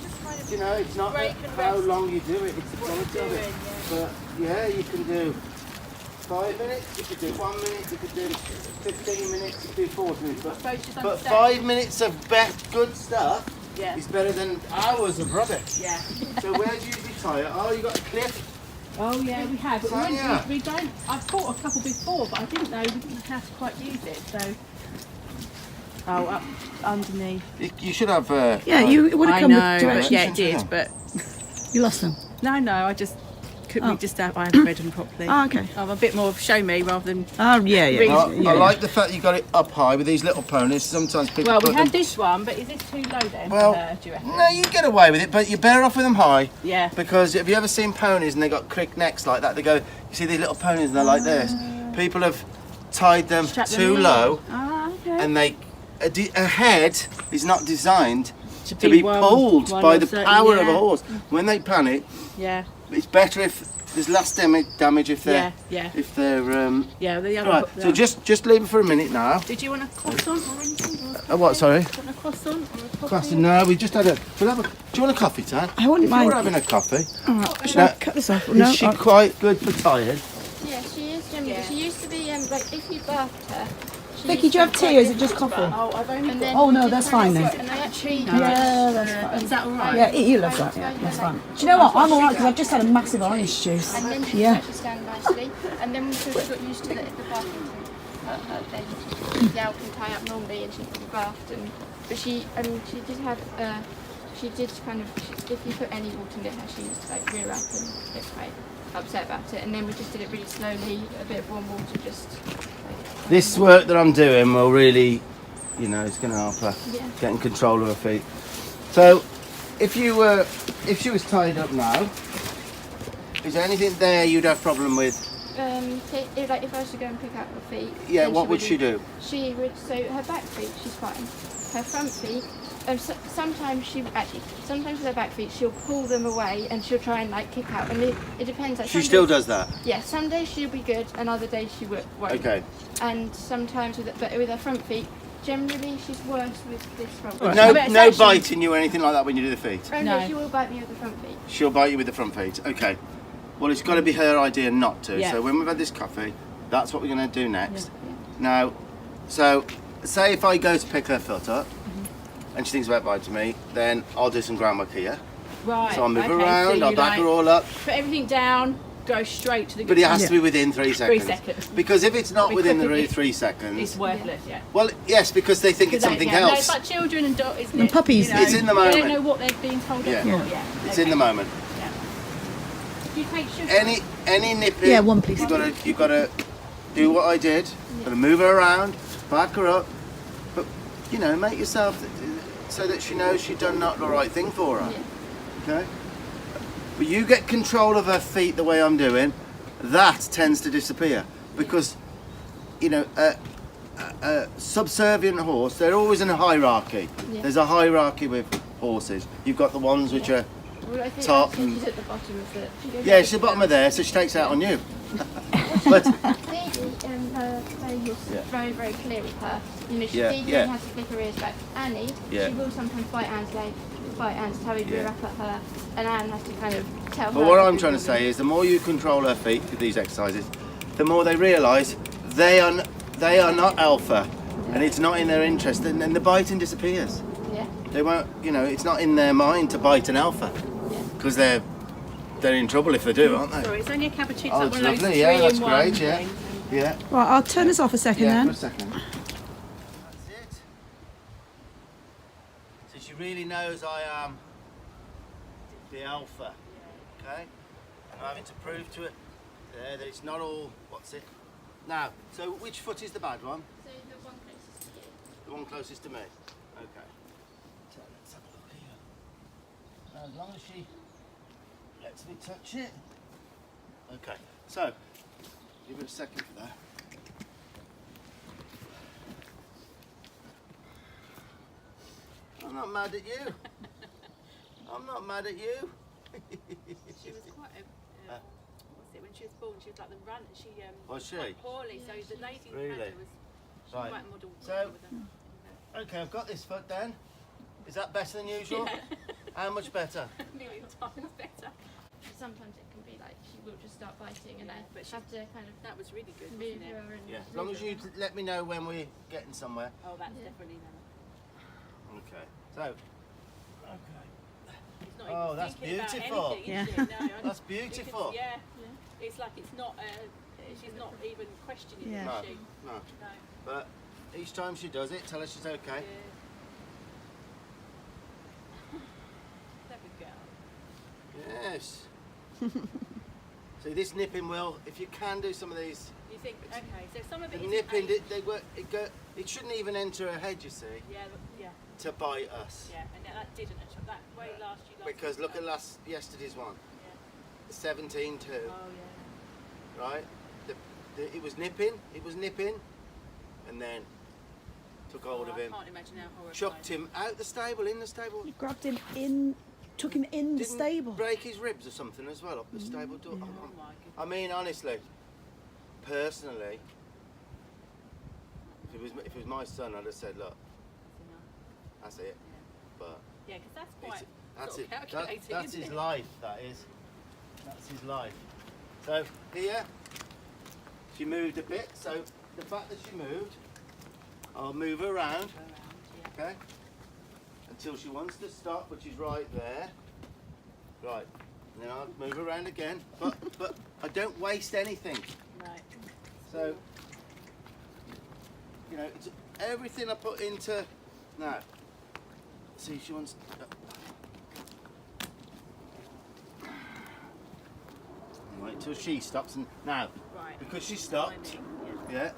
S3: just kind of
S1: You know, it's not
S3: break
S1: that
S3: and
S1: how
S3: rest.
S1: long you do it, it's the
S3: What
S1: quality
S3: you're
S1: of it.
S3: doing,
S1: But yeah, you can do 5 minutes, you could do 1 minute, you could do 15 minutes, you could do 40 minutes.
S3: suppose just
S1: But
S3: understand.
S1: 5 minutes of best good stuff
S3: Yeah.
S1: is better than hours of rubbish.
S3: Yeah.
S1: So where do you retire? Oh, you got a cliff.
S3: Oh yeah, we have. But
S1: Sonia.
S3: we don't. I've bought a couple before, but I didn't know we didn't know how to quite use it. So. Oh, up underneath.
S1: You should have.
S2: Yeah, you would have
S3: I
S2: come
S3: know,
S2: with
S3: but
S2: directions.
S3: yeah, it did. But
S2: You lost them.
S3: no, I just couldn't.
S2: Oh.
S3: We just I haven't read them properly.
S2: Oh, okay.
S3: I'm a bit more show me rather than.
S2: Oh, yeah, yeah.
S3: Read-
S1: I,
S2: yeah,
S1: I
S2: yeah.
S1: like the fact you got it up high with these little ponies. Sometimes people
S3: Well, we
S1: put
S3: had
S1: them.
S3: this one, but is this too low then?
S1: Well,
S3: for her, do you reckon?
S1: No, you get away with it, but you're better off with them high.
S3: Yeah.
S1: Because have you ever seen ponies and they got crick necks like that? They go, you see these little ponies and they're like this. People have tied them
S3: Strap them
S1: too
S3: in.
S1: low,
S3: Ah, okay.
S1: and a head is not designed to
S3: be
S1: be
S3: one-
S1: pulled
S3: one
S1: by
S3: of
S1: the
S3: certain-
S1: power of a
S3: yeah.
S1: horse. When they panic,
S3: Yeah.
S1: it's better if there's less damage if they're
S3: Yeah.
S1: if they're
S3: Yeah. The other.
S1: right. So just leave it for a minute now.
S3: Did you want a croissant or anything? Or
S1: What? Sorry.
S3: do you want a croissant or a coffee?
S1: Question. No, we just had a. We'll have a. Do you want a coffee, Tan?
S2: I wouldn't
S1: if
S2: mind.
S1: You're having a coffee.
S2: All right, should
S1: Now,
S2: I cut this off?
S1: Is she
S2: I-
S1: quite good for tired?
S4: Yeah, she is generally.
S3: Yeah.
S4: She used to be like if you bathed her. she
S2: Vicky,
S4: used
S2: do you have
S4: to be
S2: tea
S4: quite
S2: or is it just
S4: difficult to
S2: coffee?
S4: bath.
S3: Oh, I've only
S4: And
S3: got.
S4: then
S2: Oh,
S4: you
S2: no,
S4: just
S2: that's
S4: kind of
S2: fine
S4: sit-
S2: then.
S4: And I actually.
S2: Yeah, that's fine.
S3: Is that all right?
S2: Yeah, you love that. Yeah, that's fine. Do you know what? I'm all right because I've just had a massive orange juice.
S4: And then she
S2: Yeah.
S4: can actually stand nicely. And then once she got used to it, if the bathroom hurt her, then Gal can tie up normally and she can be bathed. But she did have, she did kind of, if you put any water in her, she used to like rear up and get quite upset about it. And then we just did it really slowly, a bit of warm water just. Like,
S1: This work that I'm doing will really, you know, it's going to help her
S4: Yeah.
S1: getting control of her feet. So, if she was tied up now, is there anything there you'd have problem with?
S4: like if I was to go and pick up her feet.
S1: Yeah,
S4: then
S1: what would she do?
S4: She would, so her back feet, she's fine. Her front feet, sometimes with her back feet, she'll pull them away and she'll try and like kick out. And it depends. Like,
S1: She
S4: some
S1: still
S4: days-
S1: does that.
S4: Yeah, some days she'll be good and other days she won't.
S1: Okay.
S4: And sometimes with her front feet, generally she's worse with this front foot.
S3: Right.
S1: No,
S3: But it's
S1: no
S3: actually-
S1: biting you or anything like that when you do the feet.
S4: Oh no,
S3: No.
S4: she will bite me with the front feet.
S1: She'll bite you with the front feet. Okay. Well, it's got to be her idea not to.
S3: Yeah.
S1: So when we've had this coffee, that's what we're going to do next.
S4: Yeah.
S1: Now, so say if I go to pick her foot up and she thinks about biting me, then I'll do some groundwork here.
S3: Right.
S1: So I'll move
S3: okay,
S1: around,
S3: so
S1: I'll
S3: you
S1: back her all up.
S3: Put everything down, go straight to the.
S1: But it has
S2: Yeah.
S1: to be within 3 seconds.
S3: 3 seconds.
S1: Because if it's not
S3: We
S1: within the
S3: quickly-
S1: 3 seconds,
S3: It's worthless, yeah.
S1: well, yes, because they think it's
S3: Because they-
S1: something
S3: yeah, No,
S1: else.
S3: it's like children and dogs, isn't
S2: And
S3: it?
S2: puppies.
S3: You know,
S1: It's in the
S3: They
S1: moment.
S3: don't know what they're being told
S1: Yeah.
S3: off for, yeah.
S1: It's in the moment.
S3: Yeah. Do you take sugar?
S1: any nipping.
S2: Yeah, one please.
S1: You gotta do what I did. Gotta move her around, back her up, but you know, make yourself so that she knows she's done not the right thing for her. Okay. But you get control of her feet the way I'm doing. That tends to disappear because, you know, a subservient horse. They're always in a hierarchy.
S4: Yeah.
S1: There's a hierarchy with horses. You've got the ones which are
S4: Well, I think
S1: top
S4: actually
S1: and-
S4: she's at the bottom of the.
S1: yeah, she's the bottom of there, so she takes it out on you. But
S4: Her playing was
S1: Yeah.
S4: very, very clear with her. You know, she
S1: Yeah,
S4: Daisy
S1: yeah.
S4: has to flick her ears back. Annie,
S1: Yeah.
S4: she will sometimes bite Anne's leg, bite Anne's toe,
S1: Yeah.
S4: up at her, and Anne has to kind of tell her.
S1: But what
S4: to
S1: I'm
S4: do
S1: trying to
S4: something.
S1: say is, the more you control her feet with these exercises, the more they realise they are not alpha, and it's not in their interest, and then the biting disappears.
S4: Yeah,
S1: They won't, you know, it's not in their mind to bite an alpha,
S4: yeah.
S1: because they're in trouble if they do, aren't they?
S3: Sorry, it's only a cappuccino.
S1: Oh,
S3: It's
S1: it's
S3: one of those
S1: lovely. Yeah, that's
S3: 3-in-1
S1: great. Yeah,
S3: things.
S1: yeah.
S2: Right, I'll turn this off a second
S1: Yeah,
S2: then.
S1: for a second. That's it. So she really knows I am the alpha. Okay? I'm having to prove to her there that it's not all. What's it? Now, so which foot is the bad one?
S4: So the one closest to you.
S1: The one closest to me. Okay. So let's have a look here. Now, as long as she lets me touch it. Okay. So give it a second for that. I'm not mad at you. I'm not mad at you.
S3: She was quite a. What's it? When she was born, she was like the run. She
S1: Was she?
S3: quite poorly. So the lady who
S1: Really?
S3: had her was she
S1: Right.
S3: quite model.
S1: So-
S3: with her.
S1: Okay, I've got this foot then. Is that better than usual? How much better?
S3: Million times better.
S4: Sometimes it can be like she will just start biting, and
S3: Yeah,
S4: I
S3: but she-
S4: have to kind of
S3: That was really good,
S4: move
S3: wasn't it?
S4: her and.
S1: Yeah. As long as you let me know when we're getting somewhere.
S3: Oh, that's
S4: Yeah.
S3: definitely no.
S1: Okay. So. Okay.
S3: It's not
S1: Oh,
S3: even
S1: that's
S3: thinking about
S1: beautiful.
S3: anything,
S2: Yeah.
S3: is she? No, I-
S1: That's
S3: you can-
S1: beautiful.
S3: Yeah. It's like it's not. She's not even questioning
S2: Yeah.
S3: it,
S1: No,
S3: is she?
S1: no.
S3: No.
S1: But each time she does it, tell her she's okay.
S3: Yeah. Clever girl.
S1: Yes. See, this nipping will, if you can do some of these,
S3: You think? Okay. So some of
S1: the
S3: it is
S1: nipping,
S3: pain.
S1: they work. It shouldn't even enter her head, you see,
S3: Yeah. Yeah.
S1: to bite us.
S3: Yeah. And that didn't actually. That way last you.
S1: Because look at yesterday's one,
S3: Yeah.
S1: 17-2,
S3: Oh yeah.
S1: right? It was nipping, and then took hold
S3: Oh,
S1: of
S3: I
S1: him,
S3: can't imagine how horrified.
S1: chucked him out the stable, in the stable.
S2: You grabbed him in, took him in the
S1: Didn't
S2: stable.
S1: break his ribs or something as well up the stable door.
S3: Oh my goodness.
S1: I mean, honestly, personally, if it was my son, I'd have said, look, that's it. But
S3: Yeah, because that's quite
S1: that's
S3: sort
S1: it.
S3: of calculating,
S1: That's
S3: isn't
S1: his
S3: it?
S1: life. That is. That's his life. So here, she moved a bit. So the fact that she moved, I'll move her around.
S3: Around, yeah.
S1: Okay. Until she wants to stop, which is right there. Right. And then I'll move her around again. But I don't waste anything.
S3: Right.
S1: So, you know, it's everything I put into now. See, she wants. Wait till she stops, and now
S3: Right.
S1: because she stopped.
S3: Timing, yeah.
S1: Yeah.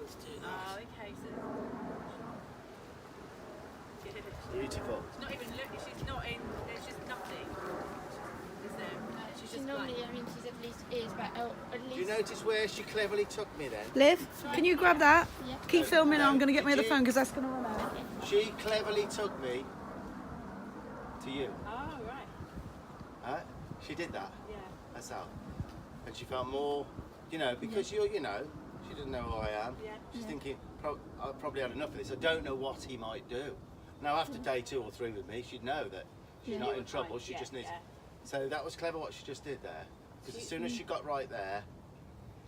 S1: Let's do that.
S3: Oh, okay. So.
S1: Beautiful.
S3: She's not even looking. She's not in. There's just nothing. Is there? She's
S4: She's
S3: just
S4: normally,
S3: like.
S4: I mean, she's at least ears back. Oh, at least.
S1: Do you notice where she cleverly took me then?
S2: Liv, can you grab that?
S4: Yeah.
S2: Keep filming.
S1: No,
S2: I'm going to get my
S1: did
S2: other
S1: you-
S2: phone because that's going to run out.
S1: She cleverly took me to you.
S3: Oh right.
S1: Huh? She did that.
S3: Yeah.
S1: That's how. And she felt more, you know, because she doesn't know who I am.
S3: Yeah.
S1: She's thinking, I probably had enough of this. I don't know what he might do. Now, after day 2 or 3 with me, she'd know that she's
S3: Yeah.
S1: not
S3: You
S1: in
S3: were
S1: trouble.
S3: fine.
S1: She
S3: Yeah,
S1: just needs.
S3: yeah.
S1: So that was clever what she just did there. Because as soon as she got right there,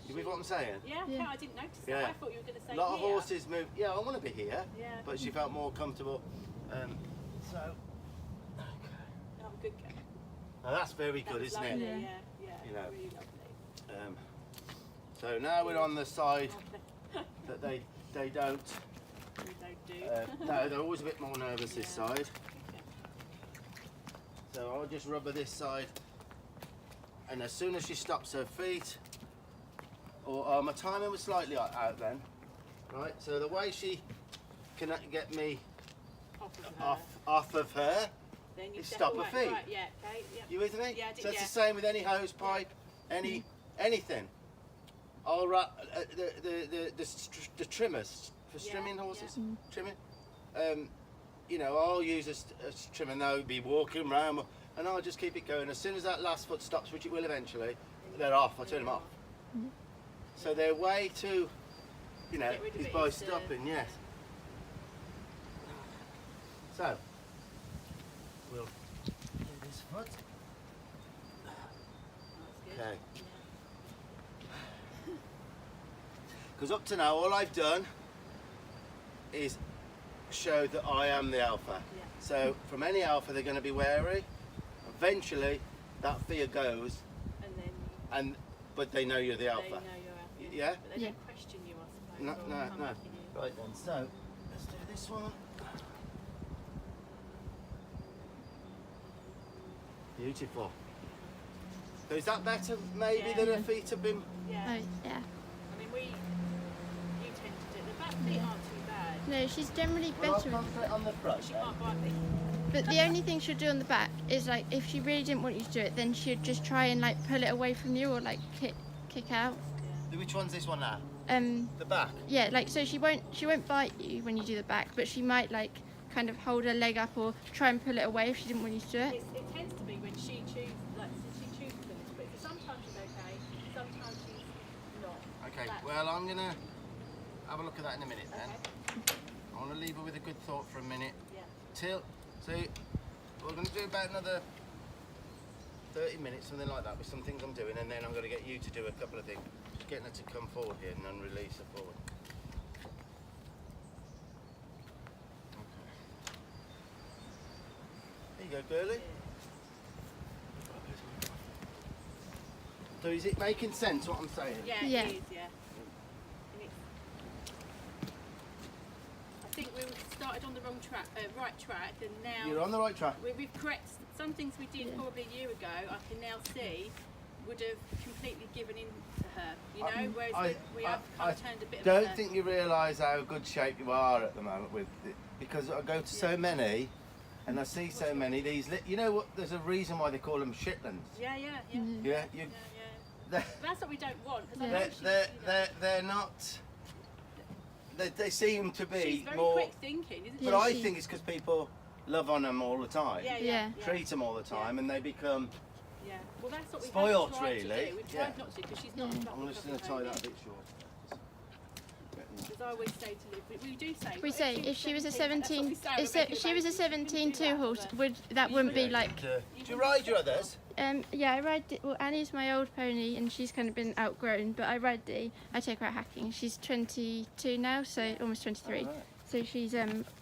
S1: you with what I'm saying?
S3: Yeah.
S4: Yeah.
S3: I didn't notice that.
S1: Yeah.
S3: I thought you were going to say.
S1: A lot of
S3: here.
S1: horses move. Yeah, I want to be here.
S3: Yeah.
S1: But she felt more comfortable. So. Okay.
S3: Oh, good girl.
S1: Now that's very
S3: That
S1: good,
S3: was
S1: isn't
S3: lovely.
S1: it?
S3: Yeah. Yeah.
S1: You know.
S3: Really lovely.
S1: So now we're on the side that they don't.
S3: We don't do.
S1: No, they're always a bit more nervous this
S3: Yeah.
S1: side. So I'll just rubber this side and as soon as she stops her feet, or my timing was slightly out then, right? So the way she can get me off of her,
S3: Then you
S1: is stop her
S3: away.
S1: feet.
S3: Right, yeah, okay, yeah.
S1: You with me?
S3: Yeah, I did,
S1: so it's
S3: yeah.
S1: the same with any hose pipe, anything. I'll the trimmers for
S3: Yeah,
S1: trimming horses,
S3: yeah.
S1: trimming. You know, I'll use a trimmer and they'll be walking around, and I'll just keep it going. As soon as that last foot stops, which it will eventually, they're off. I turn them off. So their way to, you know,
S3: Get rid of
S1: is
S3: it
S1: by
S3: is to-
S1: stopping. Yes. So we'll do this foot.
S3: That's good.
S1: Okay. Because up to now, all I've done is show that I am the alpha.
S3: Yeah.
S1: So from any alpha, they're going to be wary. Eventually, that fear goes,
S3: And then
S1: but they know you're the
S3: they
S1: alpha.
S3: know you're alpha.
S1: Yeah?
S3: But they
S4: Yeah.
S3: don't question you, I suppose.
S1: No,
S3: or
S1: no,
S3: come
S1: no.
S3: up with you.
S1: Right then. So let's do this one. Beautiful. So is that better, maybe,
S3: Yeah.
S1: than her feet have been?
S3: Yeah.
S4: Oh, yeah.
S3: I mean, you tend to do the back feet aren't too bad.
S4: No, she's generally
S1: Well, I'll
S4: better with
S1: concentrate on the front.
S3: She
S1: then.
S3: can't bite me.
S4: But the only thing she'll do on the back is like if she really didn't want you to do it, then she'd just try and like pull it away from you or like kick out.
S1: Which one's this one now?
S4: Um,
S1: The back.
S4: yeah, like so she won't bite you when you do the back, but she might like kind of hold her leg up or try and pull it away if she didn't want you to do it.
S3: It tends to be when she chooses, like she chooses a little bit. So sometimes she's okay, sometimes she's not.
S1: Okay,
S3: That's-
S1: well, I'm going to have a look at that in a minute then.
S3: Okay.
S1: I want to leave her with a good thought for a minute.
S3: Yeah.
S1: Till, see, we're going to do about another 30 minutes, something like that, with some things I'm doing, and then I'm going to get you to do a couple of things. Just getting her to come forward here and then release her forward. Okay. There you go, girlie. So is it making sense what I'm saying?
S3: Yeah,
S4: Yeah.
S3: it is, yeah. And it's, I think we started on the wrong track, right track, and now
S1: You're on the right track.
S3: we've corrected some things we did
S4: Yeah.
S3: probably a year ago. I can now see would have completely given in to her, you know. Whereas we have kind of turned a bit.
S1: don't
S3: of a,
S1: think you realise how good shape you are at the moment with it, because I go to so many and I see so many these. You know what? There's a reason why they call them Shetlands.
S3: Yeah, yeah, yeah.
S4: Mhm.
S1: Yeah, you.
S3: Yeah, yeah.
S1: They're,
S3: That's what we don't want. Cause I know
S1: they're,
S3: she's,
S1: they're,
S3: you know,
S1: they're not. They seem to be
S3: she's very
S1: more.
S3: quick thinking, isn't she?
S1: But
S4: Yeah,
S1: I
S4: she-
S1: think it's because people love on them all the time.
S3: Yeah,
S4: Yeah.
S3: yeah.
S1: Treat them all the time, and they become.
S3: Yeah. Well, that's what we
S1: Spoiled,
S3: have tried
S1: really.
S3: to do. We've tried
S1: Yeah.
S3: not to because she's not.
S4: Yeah.
S3: a
S1: I'm just going to tie that a bit short.
S3: Because I always say to Liv, we do say.
S4: We say if she was a 17,
S3: that's what we
S4: if
S3: say, we're
S4: she was a
S3: making
S4: 17
S3: about it.
S4: two horse, that wouldn't be
S1: Yeah,
S4: like.
S1: Do you ride your others?
S4: Yeah, I ride. Well, Annie's my old pony, and she's kind of been outgrown. But I ride Dee. I take her out hacking. She's 22 now, so almost 23.
S1: Oh, right.
S4: So she's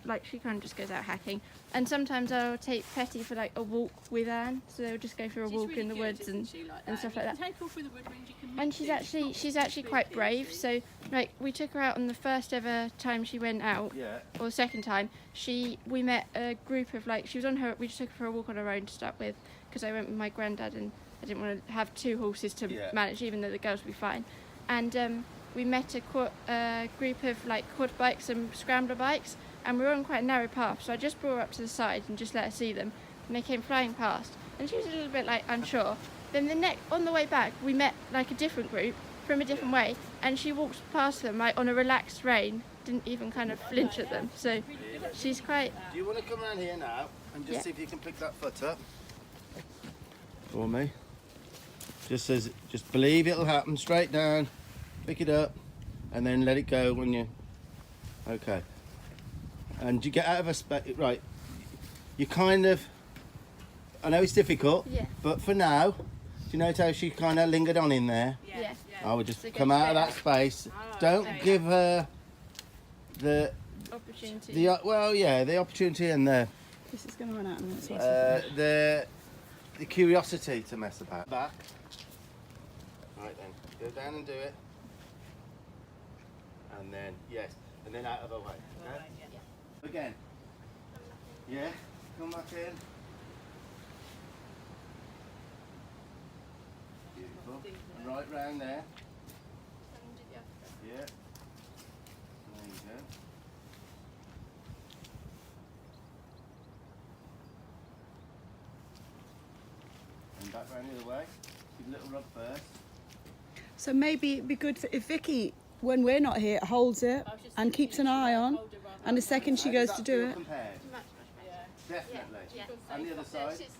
S4: like she kind of just goes out hacking. And sometimes I'll take Petty for like a walk with Anne. So they'll just go for a
S3: She's
S4: walk
S3: really
S4: in the
S3: good,
S4: woods
S3: isn't
S4: and
S3: she, like
S4: and
S3: that?
S4: stuff
S3: You
S4: like
S3: can
S4: that.
S3: Take her through the wood range, you can
S4: And
S3: mix
S4: she's
S3: it.
S4: actually
S3: It's
S4: she's
S3: not
S4: actually quite
S3: spooky,
S4: brave.
S3: is she?
S4: So like we took her out on the first ever time she went out.
S1: Yeah.
S4: Or the second time, we met a group of like she was on her. We just took her for a walk on her own to start with because I went with my granddad and I didn't want to have two horses to
S1: Yeah.
S4: manage, even though the girls would be fine. And we met a group of like quad bikes and scrambler bikes, and we were on quite a narrow path. So I just brought her up to the side and just let her see them, and they came flying past, and she was a little bit like unsure. Then on the way back, we met like a different group from a different way, and she walked past them like on a relaxed rein, didn't even kind of flinch at them. So she's quite.
S1: Do you want to come around here now and just
S4: Yeah.
S1: see if you can pick that foot up for me? Just believe it'll happen. Straight down, pick it up, and then let it go when you. Okay. And you get out of a space. Right. You kind of. I know it's difficult.
S4: Yeah.
S1: But for now, do you notice how she kind of lingered on in there?
S3: Yeah.
S1: I would just
S4: So go
S1: come out of
S4: straight
S1: that space.
S3: Ah,
S1: Don't
S3: okay.
S1: give her the
S4: Opportunity.
S1: the opportunity and
S2: This is going to run out in a minute. So I'll see.
S1: the curiosity to mess about. Back. Right then, go down and do it. And then yes, and then out of her way. Okay?
S3: Right, yeah.
S1: Again. Yeah. Come back in. middle.
S3: things
S1: And
S3: there.
S1: right round there.
S4: And do the other.
S1: Yeah. There you go. And back round the other way. Give a little rub first.
S2: So maybe it'd be good if Vicky, when we're not here, holds it
S3: I was just
S2: and
S3: thinking
S2: keeps an
S3: she
S2: eye
S3: might
S2: on.
S3: hold her rather
S2: And the
S3: than-
S2: second she
S1: How
S2: goes
S1: does
S2: to
S1: that
S2: do
S1: feel
S2: it,
S1: compared?
S4: Much better.
S3: Yeah.
S1: Definitely.
S4: Yeah.
S1: And the other
S4: Yeah,
S1: side.
S4: she's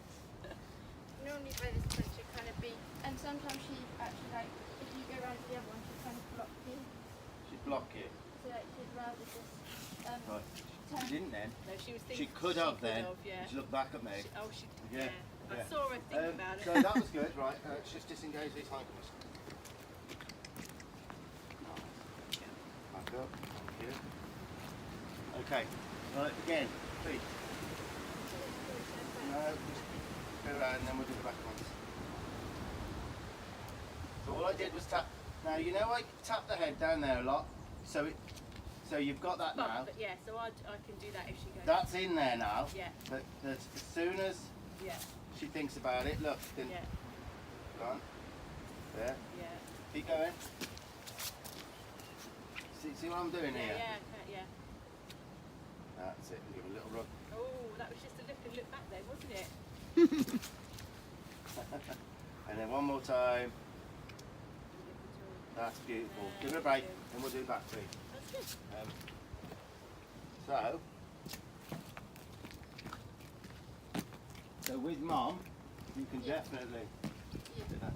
S4: normally by this point she'll kind of be, and sometimes she actually like, if you go around to the other one, she'll kind of block you.
S1: She'd block it.
S4: So like she'd rather just,
S1: Right. She didn't then.
S3: No, she was
S1: She
S3: thinking.
S1: could have then.
S3: yeah.
S1: She looked back at me.
S3: Oh, she.
S1: Yeah,
S3: Yeah.
S1: yeah.
S3: I saw her think about it.
S1: So that was good, right? Let's just disengage these handcuffs. Back up. Thank you. Okay. Right, again. Feet. No, just go around and then we'll do the back ones. So all I did was tap. Now you know I tap the head down there a lot, so you've got that now.
S3: But yeah, so I can do that if she goes.
S1: That's in there now.
S3: Yeah.
S1: But as soon as
S3: Yeah.
S1: she thinks about it, look, then
S3: Yeah.
S1: go on. There.
S3: Yeah.
S1: Keep going. See what I'm doing
S3: Yeah.
S1: here?
S3: Yeah. Okay, yeah.
S1: That's it. Give a little rub.
S3: Oh, that was just a look and look back then, wasn't it?
S1: And then one more time. That's beautiful.
S3: Yeah,
S1: Give it a break,
S3: good.
S1: and we'll do the back feet.
S3: That's good.
S1: So with Mom, you can definitely do that.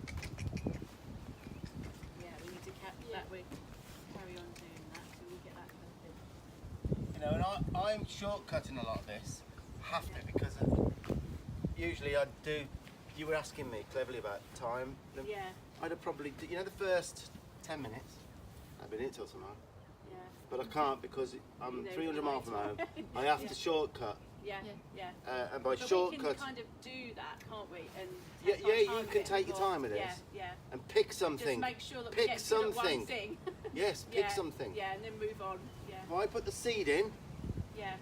S3: Yeah, we need to carry on doing that till we get that perfect.
S1: You know, and I'm shortcutting a lot of this. Have to, because usually I do. You were asking me cleverly about time.
S3: Yeah.
S1: I'd have probably, you know, the first 10 minutes. I've been here till tomorrow.
S3: Yeah.
S1: But I can't because I'm
S3: You know,
S1: 300 miles from home.
S3: right.
S1: I have
S3: Yeah.
S1: to shortcut.
S3: Yeah.
S4: Yeah.
S3: Yeah.
S1: And by
S3: But we
S1: shortcut,
S3: can kind of do that, can't we? And
S1: Yeah,
S3: take our
S1: yeah, you
S3: time
S1: can
S3: with it
S1: take your
S3: before-
S1: time with
S3: Yeah.
S1: this.
S3: Yeah.
S1: and pick something.
S3: Just make sure that we
S1: pick
S3: get good at
S1: something.
S3: one thing.
S1: Yes, pick
S3: Yeah,
S1: something.
S3: Yeah, and then move on. Yeah.
S1: If I put the seed in,
S3: Yeah.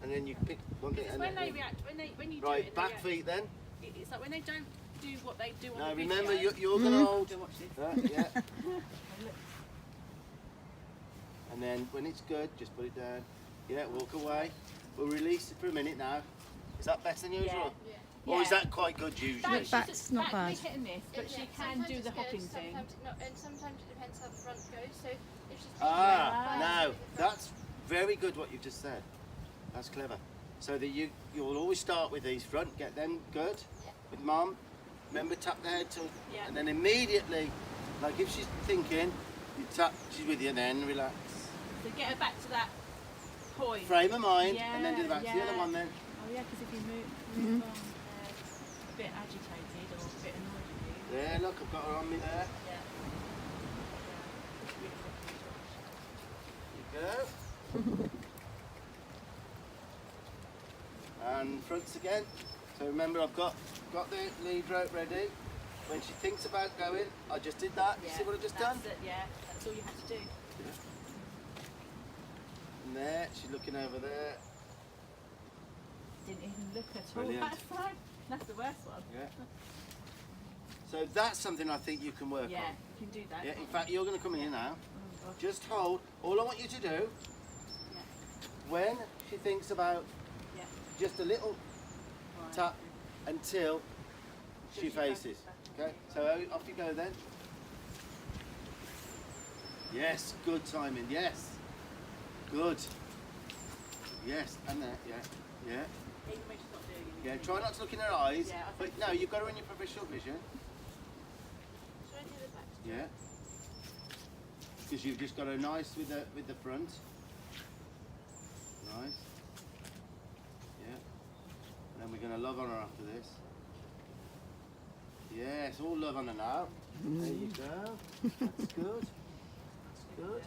S1: and then you pick one thing.
S3: Because
S1: And
S3: when
S1: then,
S3: they react, when you do it,
S1: right,
S3: and
S1: back
S3: they react,
S1: feet then.
S3: It's like when they don't do what they do on
S1: Now
S3: the video.
S1: remember, you're going to hold.
S3: So watch this.
S1: Yeah. And then when it's good, just put it down. Yeah, walk away. We'll release it for a minute now. Is that better than usual?
S4: Yeah.
S1: Or is
S3: Yeah.
S1: that quite good usually?
S2: Look back. That's not
S3: that can be
S2: bad.
S3: hit and miss, but she
S4: Yeah,
S3: can
S4: sometimes
S3: do the
S4: it's good,
S3: hopping thing.
S4: sometimes not, and sometimes it depends how the front goes. So if she's
S1: Ah,
S4: thinking
S1: now
S4: with the front-
S1: that's very good what you've just said. That's clever. So that you'll always start with these front, get them good
S4: Yeah.
S1: with Mum. Remember, tap the head till,
S3: Yeah.
S1: and then immediately, like if she's thinking, you tap, she's with you, then relax.
S3: So get her back to that point.
S1: Frame of mind, and then do the
S3: Yeah,
S1: back to the other
S3: yeah.
S1: one then.
S3: Oh yeah, because if you move on a bit agitated or a bit annoyed with you.
S1: There, look, I've got her on me there.
S3: Yeah.
S1: There you go. And fronts again. So remember, I've got the lead rope ready. When she thinks about going, I just did that. You see what I've just done?
S3: That's it, yeah, that's all you had to do.
S1: And there, she's looking over there.
S3: Didn't even look at all
S1: Brilliant.
S3: that side. That's the worst one.
S1: Yeah. So that's something I think you can work
S3: Yeah,
S1: on.
S3: you can do that.
S1: Yeah. In
S3: can't
S1: fact, you're going to come in here now.
S3: you? Oh, gosh.
S1: Just hold. All I want you to do,
S3: Yeah.
S1: when she thinks about
S3: Yeah.
S1: just a little
S3: Right.
S1: tap until she
S3: she
S1: faces.
S3: faces back.
S1: Okay. So off you go then. Yes. Good timing. Yes. Good. Yes. And there. Yeah. Yeah.
S3: Even when she's not doing anything.
S1: Yeah. Try not to look in her eyes.
S3: Yeah, I
S1: But
S3: think
S1: no,
S3: so.
S1: you've got her in your peripheral vision.
S4: Should I do the back?
S1: Yeah. Because you've just got her nice with the front. Nice. Yeah. And then we're going to love on her after this. Yes, all love on her now. There you go. That's good. That's good.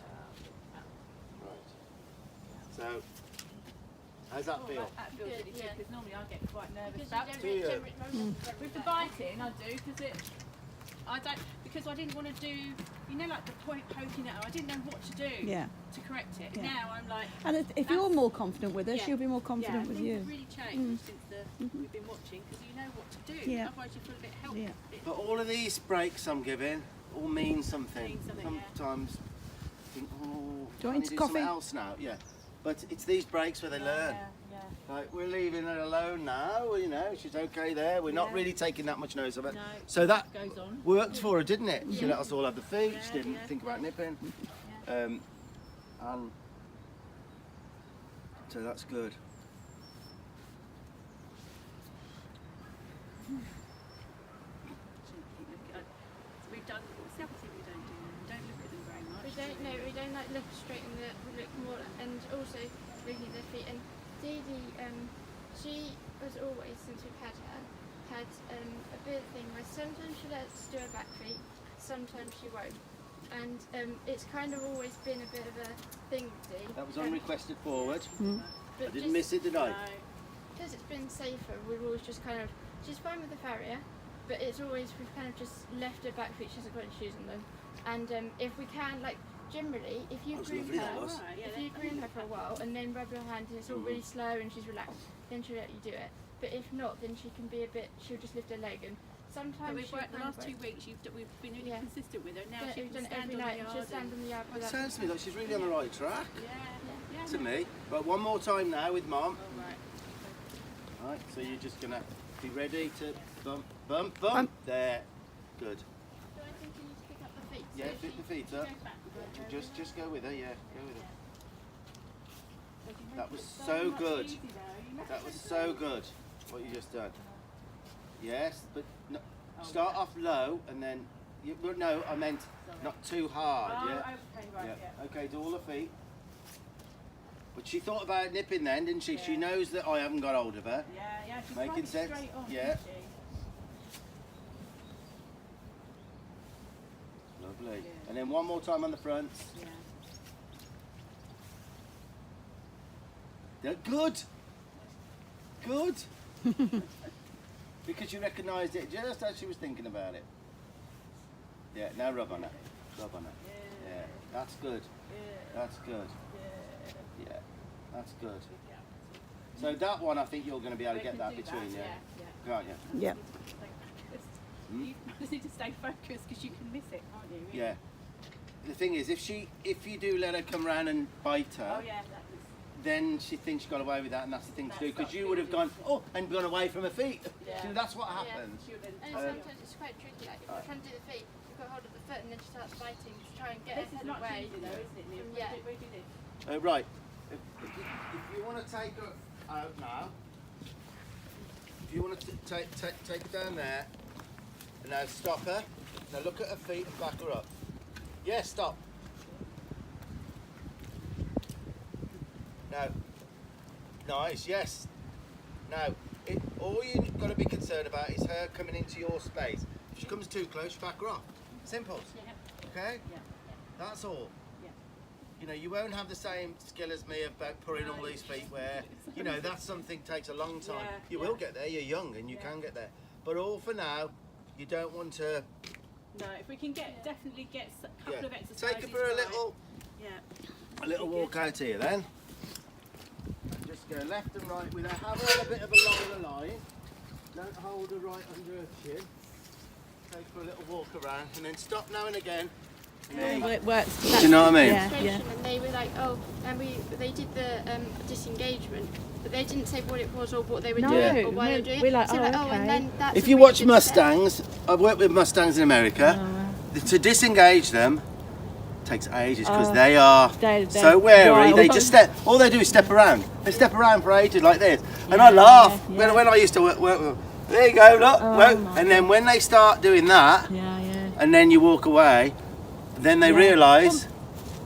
S1: Right. So, how's that feel?
S3: That feels really
S4: Good,
S3: good
S4: yeah.
S3: because normally I get quite nervous
S4: Because
S3: about
S4: you
S3: it.
S1: Do you?
S4: don't
S3: With the biting, I do because I didn't want to do, you know, like the point poking at her. I didn't know what to do
S2: Yeah.
S3: to correct it.
S2: Yeah.
S3: Now I'm like,
S2: And if you're more confident with her,
S3: Yeah.
S2: she'll be more confident with
S3: things
S2: you.
S3: have really changed since the we've been watching because you know what to do.
S2: Yeah.
S3: Otherwise you feel a bit helpless.
S2: Yeah.
S1: But all of these breaks I'm giving all mean something.
S3: Mean something, yeah.
S1: Sometimes I think, oh,
S2: Do you want
S1: can
S2: some
S1: do
S2: coffee?
S1: something else now? Yeah. But it's these breaks where they learn.
S3: Yeah.
S1: Like, we're leaving her alone now, you know, she's okay there. We're not
S3: Yeah.
S1: really taking that much notice of it.
S3: No.
S1: So that
S3: Goes on.
S1: worked for her, didn't it? She let us all have the food, she
S3: Yeah,
S1: didn't
S3: yeah.
S1: think about nipping. And so that's good.
S3: We've done. What's the other thing we don't do? We don't look at them very much.
S4: We don't like look straight in the we look more and also looking at their feet. And Dee Dee, she was always since we've had her had a bit of thing where sometimes she lets us do her back feet, sometimes she won't. And it's kind of always been a bit of a thing with Dee.
S1: That was unrequested forward.
S4: But
S1: I didn't miss it, did I?
S4: Because it's been safer, we've always just kind of, she's fine with the farrier, but it's always, we've kind of just left her back feet, she hasn't got any shoes on them. And if we can, like, generally, if you
S1: That was
S4: groom
S1: lovely, that
S4: her,
S1: was.
S4: if you groom her for a while and then rub your hand and it's all really slow and she's relaxed, then she'll let you do it. But if not, then she can be a bit, she'll just lift her leg and sometimes
S3: But we've
S4: she'll
S3: worked the
S4: kind of
S3: last 2
S4: break.
S3: weeks. We've been really
S4: Yeah.
S3: consistent with her. Now
S4: Yeah,
S3: she
S4: we've
S3: can
S4: done it
S3: stand
S4: every
S3: on
S4: night
S3: the
S4: and
S3: yard.
S4: she'll stand on the yard
S1: It
S4: without.
S1: sounds to me like she's really on the right track.
S3: Yeah.
S1: To me. Right, one more time now with Mom.
S3: All right.
S1: Right, so you're just gonna be ready to bump, bump, bump. There. Good.
S4: So I think you need to pick up the feet.
S1: Yeah,
S4: so
S1: pick
S4: she
S1: the feet up.
S3: Goes back.
S1: Just go with her, yeah, go with her.
S3: So you
S1: That
S3: make
S1: was
S3: it
S1: so
S3: much
S1: good.
S3: easier, though. You make
S1: That
S3: it
S1: was
S3: so
S1: so
S3: good.
S1: good, what you just done. Yes, but no, start off low and then, no, I meant not too hard,
S3: Oh,
S1: yeah?
S3: okay, right, yeah.
S1: Okay, do all the feet. But she thought about nipping then, didn't she? She
S3: Yeah.
S1: knows that I haven't got hold of her.
S3: Yeah, she's
S1: Making
S3: quite
S1: sense?
S3: straight on,
S1: Yeah.
S3: isn't she?
S1: Lovely.
S3: Yeah.
S1: And then one more time on the front.
S3: Yeah.
S1: They're good. Good. Because you recognised it just as she was thinking about it. Yeah, now rub on it. Rub on it. Yeah, that's good. That's good. Yeah, that's good. So that one, I think you're going to be able to
S3: We
S1: get
S3: can
S1: that
S3: do
S1: between you.
S3: Yeah.
S1: Can't you?
S2: Yeah.
S3: You just need to stay focused because you can miss it, can't you? Really?
S1: Yeah. The thing is, if you do let her come round and bite her,
S3: Oh yeah, that was.
S1: then she thinks she got away with that, and that's the thing to do.
S3: That's
S1: Because
S3: not
S1: you would have
S3: good.
S1: gone, and gone away from her feet.
S3: Yeah.
S1: See, that's what
S4: Yeah.
S1: happens.
S3: She would've-
S4: And sometimes it's quite tricky, like if you're trying to do the feet, you've got hold of the foot and then she starts biting to try and get
S3: This
S4: her
S3: is
S4: head
S3: much
S4: away.
S3: easier though, isn't it, Liv?
S4: Yeah.
S3: We do this.
S1: Right. If you want to take her out now, if you want to take her down there, and now stop her. Now look at her feet and back her up. Yeah, stop. Now, nice, yes. Now, all you've got to be concerned about is her coming into your space. If she comes too close, back her off. Simple.
S3: Yeah.
S1: Okay?
S3: Yeah.
S1: That's all.
S3: Yeah.
S1: You know, you won't have the same skill as me about putting all these feet where, you know, that's something takes a long time.
S3: Yeah,
S1: You
S3: yeah.
S1: will get there, you're young and you
S3: Yeah.
S1: can get there. But all for now, you don't want to,
S3: No, if we can definitely get a couple
S1: yeah.
S3: of exercises.
S1: Take her for a
S3: right.
S1: little
S3: Yeah.
S1: walk out here then. And just go left and right with her. Have her on a bit of a longer line. Don't hold her right under her chin. Take her for a little walk around and then stop now and again. And then-
S2: Well, it works.
S1: Do you know what I mean?
S2: Yeah, yeah.
S4: And they were like, oh, and they did the disengagement, but they didn't say what it was or what they were
S2: No,
S4: doing or why they were doing
S2: we're
S4: it.
S2: like,
S4: So
S2: oh,
S4: and
S2: okay.
S4: then that's
S1: If
S4: a
S1: you
S4: really
S1: watch
S4: good step.
S1: Mustangs, I've worked with Mustangs in America. To disengage them takes ages because they are
S2: They're
S1: so wary.
S2: wild.
S1: They just step. All they do is step around. They step around for ages like this, and I laugh
S2: yeah.
S1: when I used to work with them. There you go, look.
S2: Oh, my
S1: and then when they start doing that,
S2: Yeah, yeah.
S1: and then you walk away, then they realise,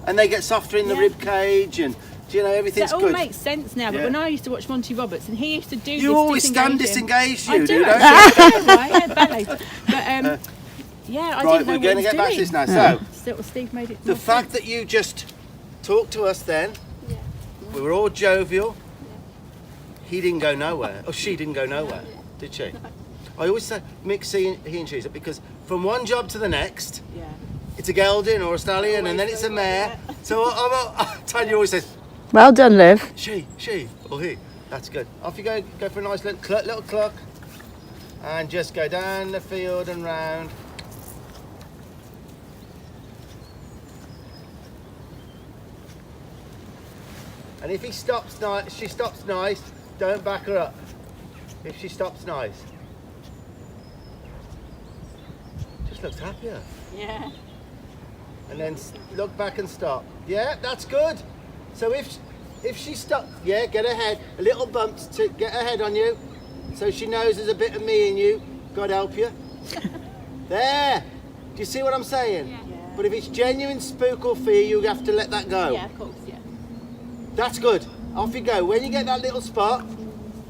S1: and they get softer in the
S2: Yeah.
S1: rib cage, and you know everything's
S3: That all
S1: good.
S3: makes sense now, but
S1: Yeah.
S3: when I used to watch Monty Roberts and he used to do this
S1: You always stand
S3: disengaging-
S1: disengaged,
S3: I
S1: you
S3: do
S1: don't you?
S3: actually. Yeah, right, yeah, ballet. But yeah, I
S1: Right,
S3: didn't know
S1: we're
S3: what
S1: going to
S3: he was
S1: get back to
S3: doing.
S1: this now. So.
S3: Still, Steve made it.
S1: The
S3: more
S1: fact
S3: sense.
S1: that you just talked to us then,
S4: Yeah.
S1: we were all jovial. He didn't go nowhere. Oh, she didn't go nowhere, did she? I always say mix he and she's because from one job to the next,
S3: Yeah.
S1: it's a gelding or a stallion, and then it's a mare. So Tanya always says,
S2: Well done, Liv.
S1: she, or he. That's good. Off you go. Go for a nice little cluck. And just go down the field and round. And if she stops nice, don't back her up. If she stops nice. Just looks happier.
S3: Yeah.
S1: And then look back and stop. Yeah, that's good. So if she stops, yeah, get ahead. A little bump to get her head on you. So she knows there's a bit of me in you. God help you. There. Do you see what I'm saying?
S3: Yeah.
S1: But if it's genuine spook or fear, you have to let that go.
S3: Yeah, of course, yeah.
S1: That's good. Off you go. When you get that little spot,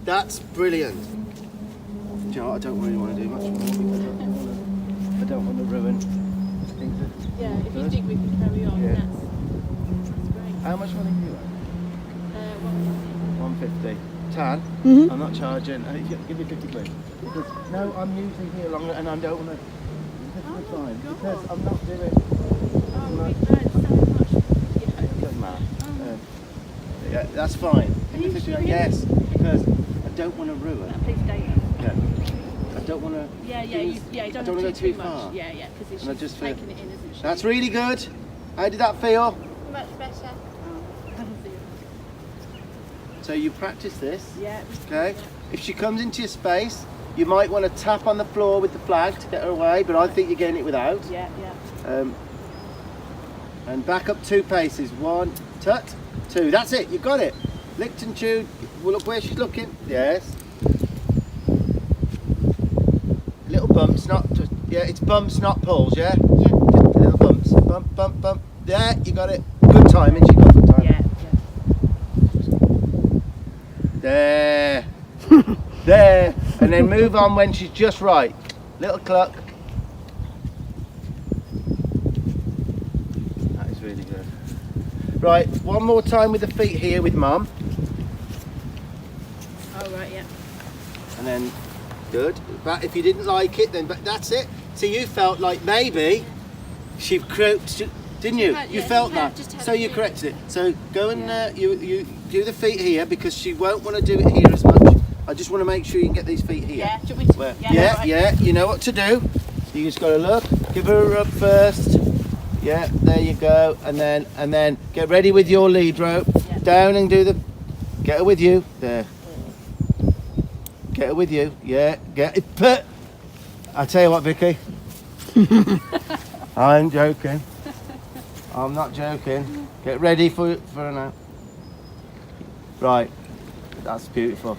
S1: that's brilliant. Do you know what? I don't really want to do much more because I don't want to ruin things.
S3: Yeah, if you think we can carry on,
S1: Yeah.
S3: that's great.
S1: How much money do you have? 150. Tan?
S2: Mhm.
S1: I'm not charging. Give me 50 quid. Because, no, I'm usually here longer and I don't want to. This is the time.
S3: God.
S1: Because I'm not doing.
S3: Oh, we've heard so much. Yeah.
S1: Doesn't matter. Yeah, that's fine.
S3: Are you sure?
S1: Yes, because I don't want to ruin.
S3: Please stay.
S1: Yeah. I don't want to.
S3: Yeah, you don't
S1: wanna
S3: have to
S1: go
S3: do too
S1: far.
S3: much. Yeah, because
S1: And I
S3: she's
S1: just feel-
S3: taking it in, isn't she?
S1: That's really good. How did that feel?
S4: Much better.
S1: So you practice this,
S3: Yeah.
S1: okay? If she comes into your space, you might want to tap on the floor with the flag to get her away, but I think you're getting it without.
S3: Yeah.
S1: And back up 2 paces. 1, tut, 2. That's it. You got it. Licked and chewed. Well, look where she's looking. Yes. Little bumps, not just. Yeah, it's bumps, not pulls. Yeah.
S4: Yeah.
S1: Just little bumps. Bump, bump, bump. There, you got it. Good timing. She got good timing.
S3: Yeah.
S1: There. There. And then move on when she's just right. Little cluck. That is really good. Right, one more time with the feet here with Mum.
S3: Oh, right, yeah.
S1: And then, good. But if you didn't like it, then but that's it. So you felt like maybe she croaked, didn't you?
S4: Had-
S1: You
S4: yeah,
S1: felt
S4: had-
S1: that.
S4: just had
S1: So
S4: a
S1: you
S4: few.
S1: corrected it. So go and you do the feet here because she won't want to do it here as much. I just want to make sure you can get these feet here.
S3: Yeah, do you want me to?
S1: Where?
S3: Yeah, right.
S1: Yeah, you know what to do. You just got to look, give her a rub first. Yeah, there you go. And then get ready with your lead rope.
S3: Yeah.
S1: Down and do the, get her with you. There. Get her with you. Yeah, get it. Put. I tell you what, Vicky. I'm joking. I'm not joking. Get ready for now. Right. That's beautiful.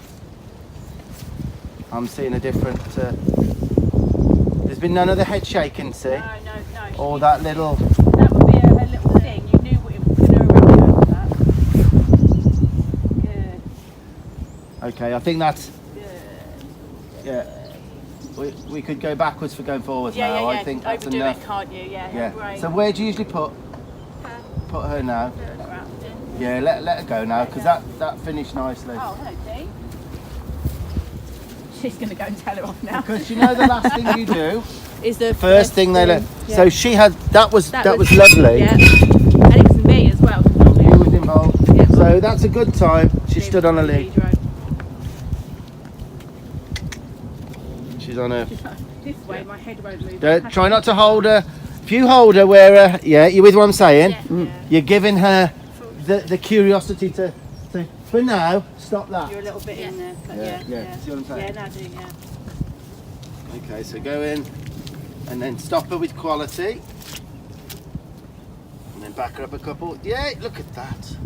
S1: I'm seeing a different. There's been none of the head shaking, see?
S3: No.
S1: Or that little.
S3: That would be a little thing. You knew what it was going to remember that. Good.
S1: Okay, I think that's.
S3: Good.
S1: Yeah. We could go backwards for going forwards
S3: Yeah,
S1: now.
S3: yeah, yeah.
S1: I think that's
S3: Overdo
S1: enough.
S3: it, can't you? Yeah.
S1: Yeah.
S3: Great.
S1: So where do you usually put her now?
S3: Wrapped in.
S1: Yeah, let her go now because that finished nicely.
S3: Oh, hello, Dee. She's going to go and tell her off now.
S1: Because you know the last thing you do,
S3: Is the
S1: first thing they learn.
S3: Yeah.
S1: So she had that was lovely.
S3: Yeah. And it was me as well.
S1: You was involved.
S3: Yeah.
S1: So that's a good time. She stood on a lead. She's on her.
S3: This way, my head won't move.
S1: Try not to hold her. If you hold her where her, yeah, you with what I'm saying?
S3: Yeah.
S1: You're giving her the curiosity to. For now, stop that.
S3: You're a little bit in there. But
S1: Yeah,
S3: yeah.
S1: yeah. See what I'm saying?
S3: Yeah, no, I do, yeah.
S1: Okay, so go in and then stop her with quality. And then back her up a couple. Yeah, look at that.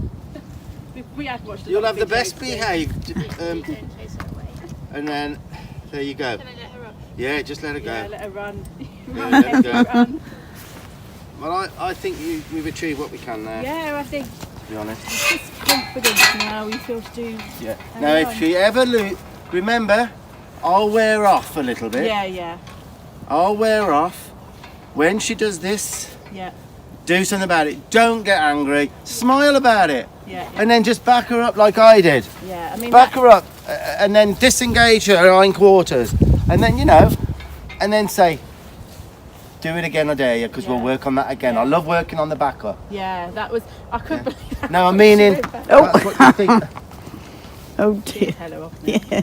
S3: We have watched a
S1: You'll
S3: lot
S1: have
S3: of
S1: the best
S3: videos,
S1: behaved.
S4: Don't chase her away.
S1: And then, there you go.
S4: Can I let her up?
S1: Yeah, just let her go.
S3: Yeah, let her run.
S1: Yeah,
S3: Run,
S1: let her
S3: Effie,
S1: go.
S3: run.
S1: Well, I think we've achieved what we can there,
S3: Yeah, I think
S1: to be honest.
S3: just confidence now. We feel to do.
S1: Yeah.
S3: And
S1: Now, if
S3: run.
S1: she ever remember, I'll wear off a little bit.
S3: Yeah.
S1: I'll wear off. When she does this,
S3: Yeah.
S1: do something about it. Don't get angry. Smile about it.
S3: Yeah.
S1: And then just back her up like I did.
S3: Yeah. I mean,
S1: Back her up and then disengage her hindquarters. And then, and then say, do it again, I dare you, because we'll
S3: Yeah.
S1: work on that again. I
S3: Yeah.
S1: love working on the backer.
S3: Yeah, that was. I couldn't believe that.
S1: No, I'm meaning.
S2: Oh.
S1: That's what you think.
S2: Oh
S3: She'll
S2: dear.
S3: tell her off now.
S2: Yeah.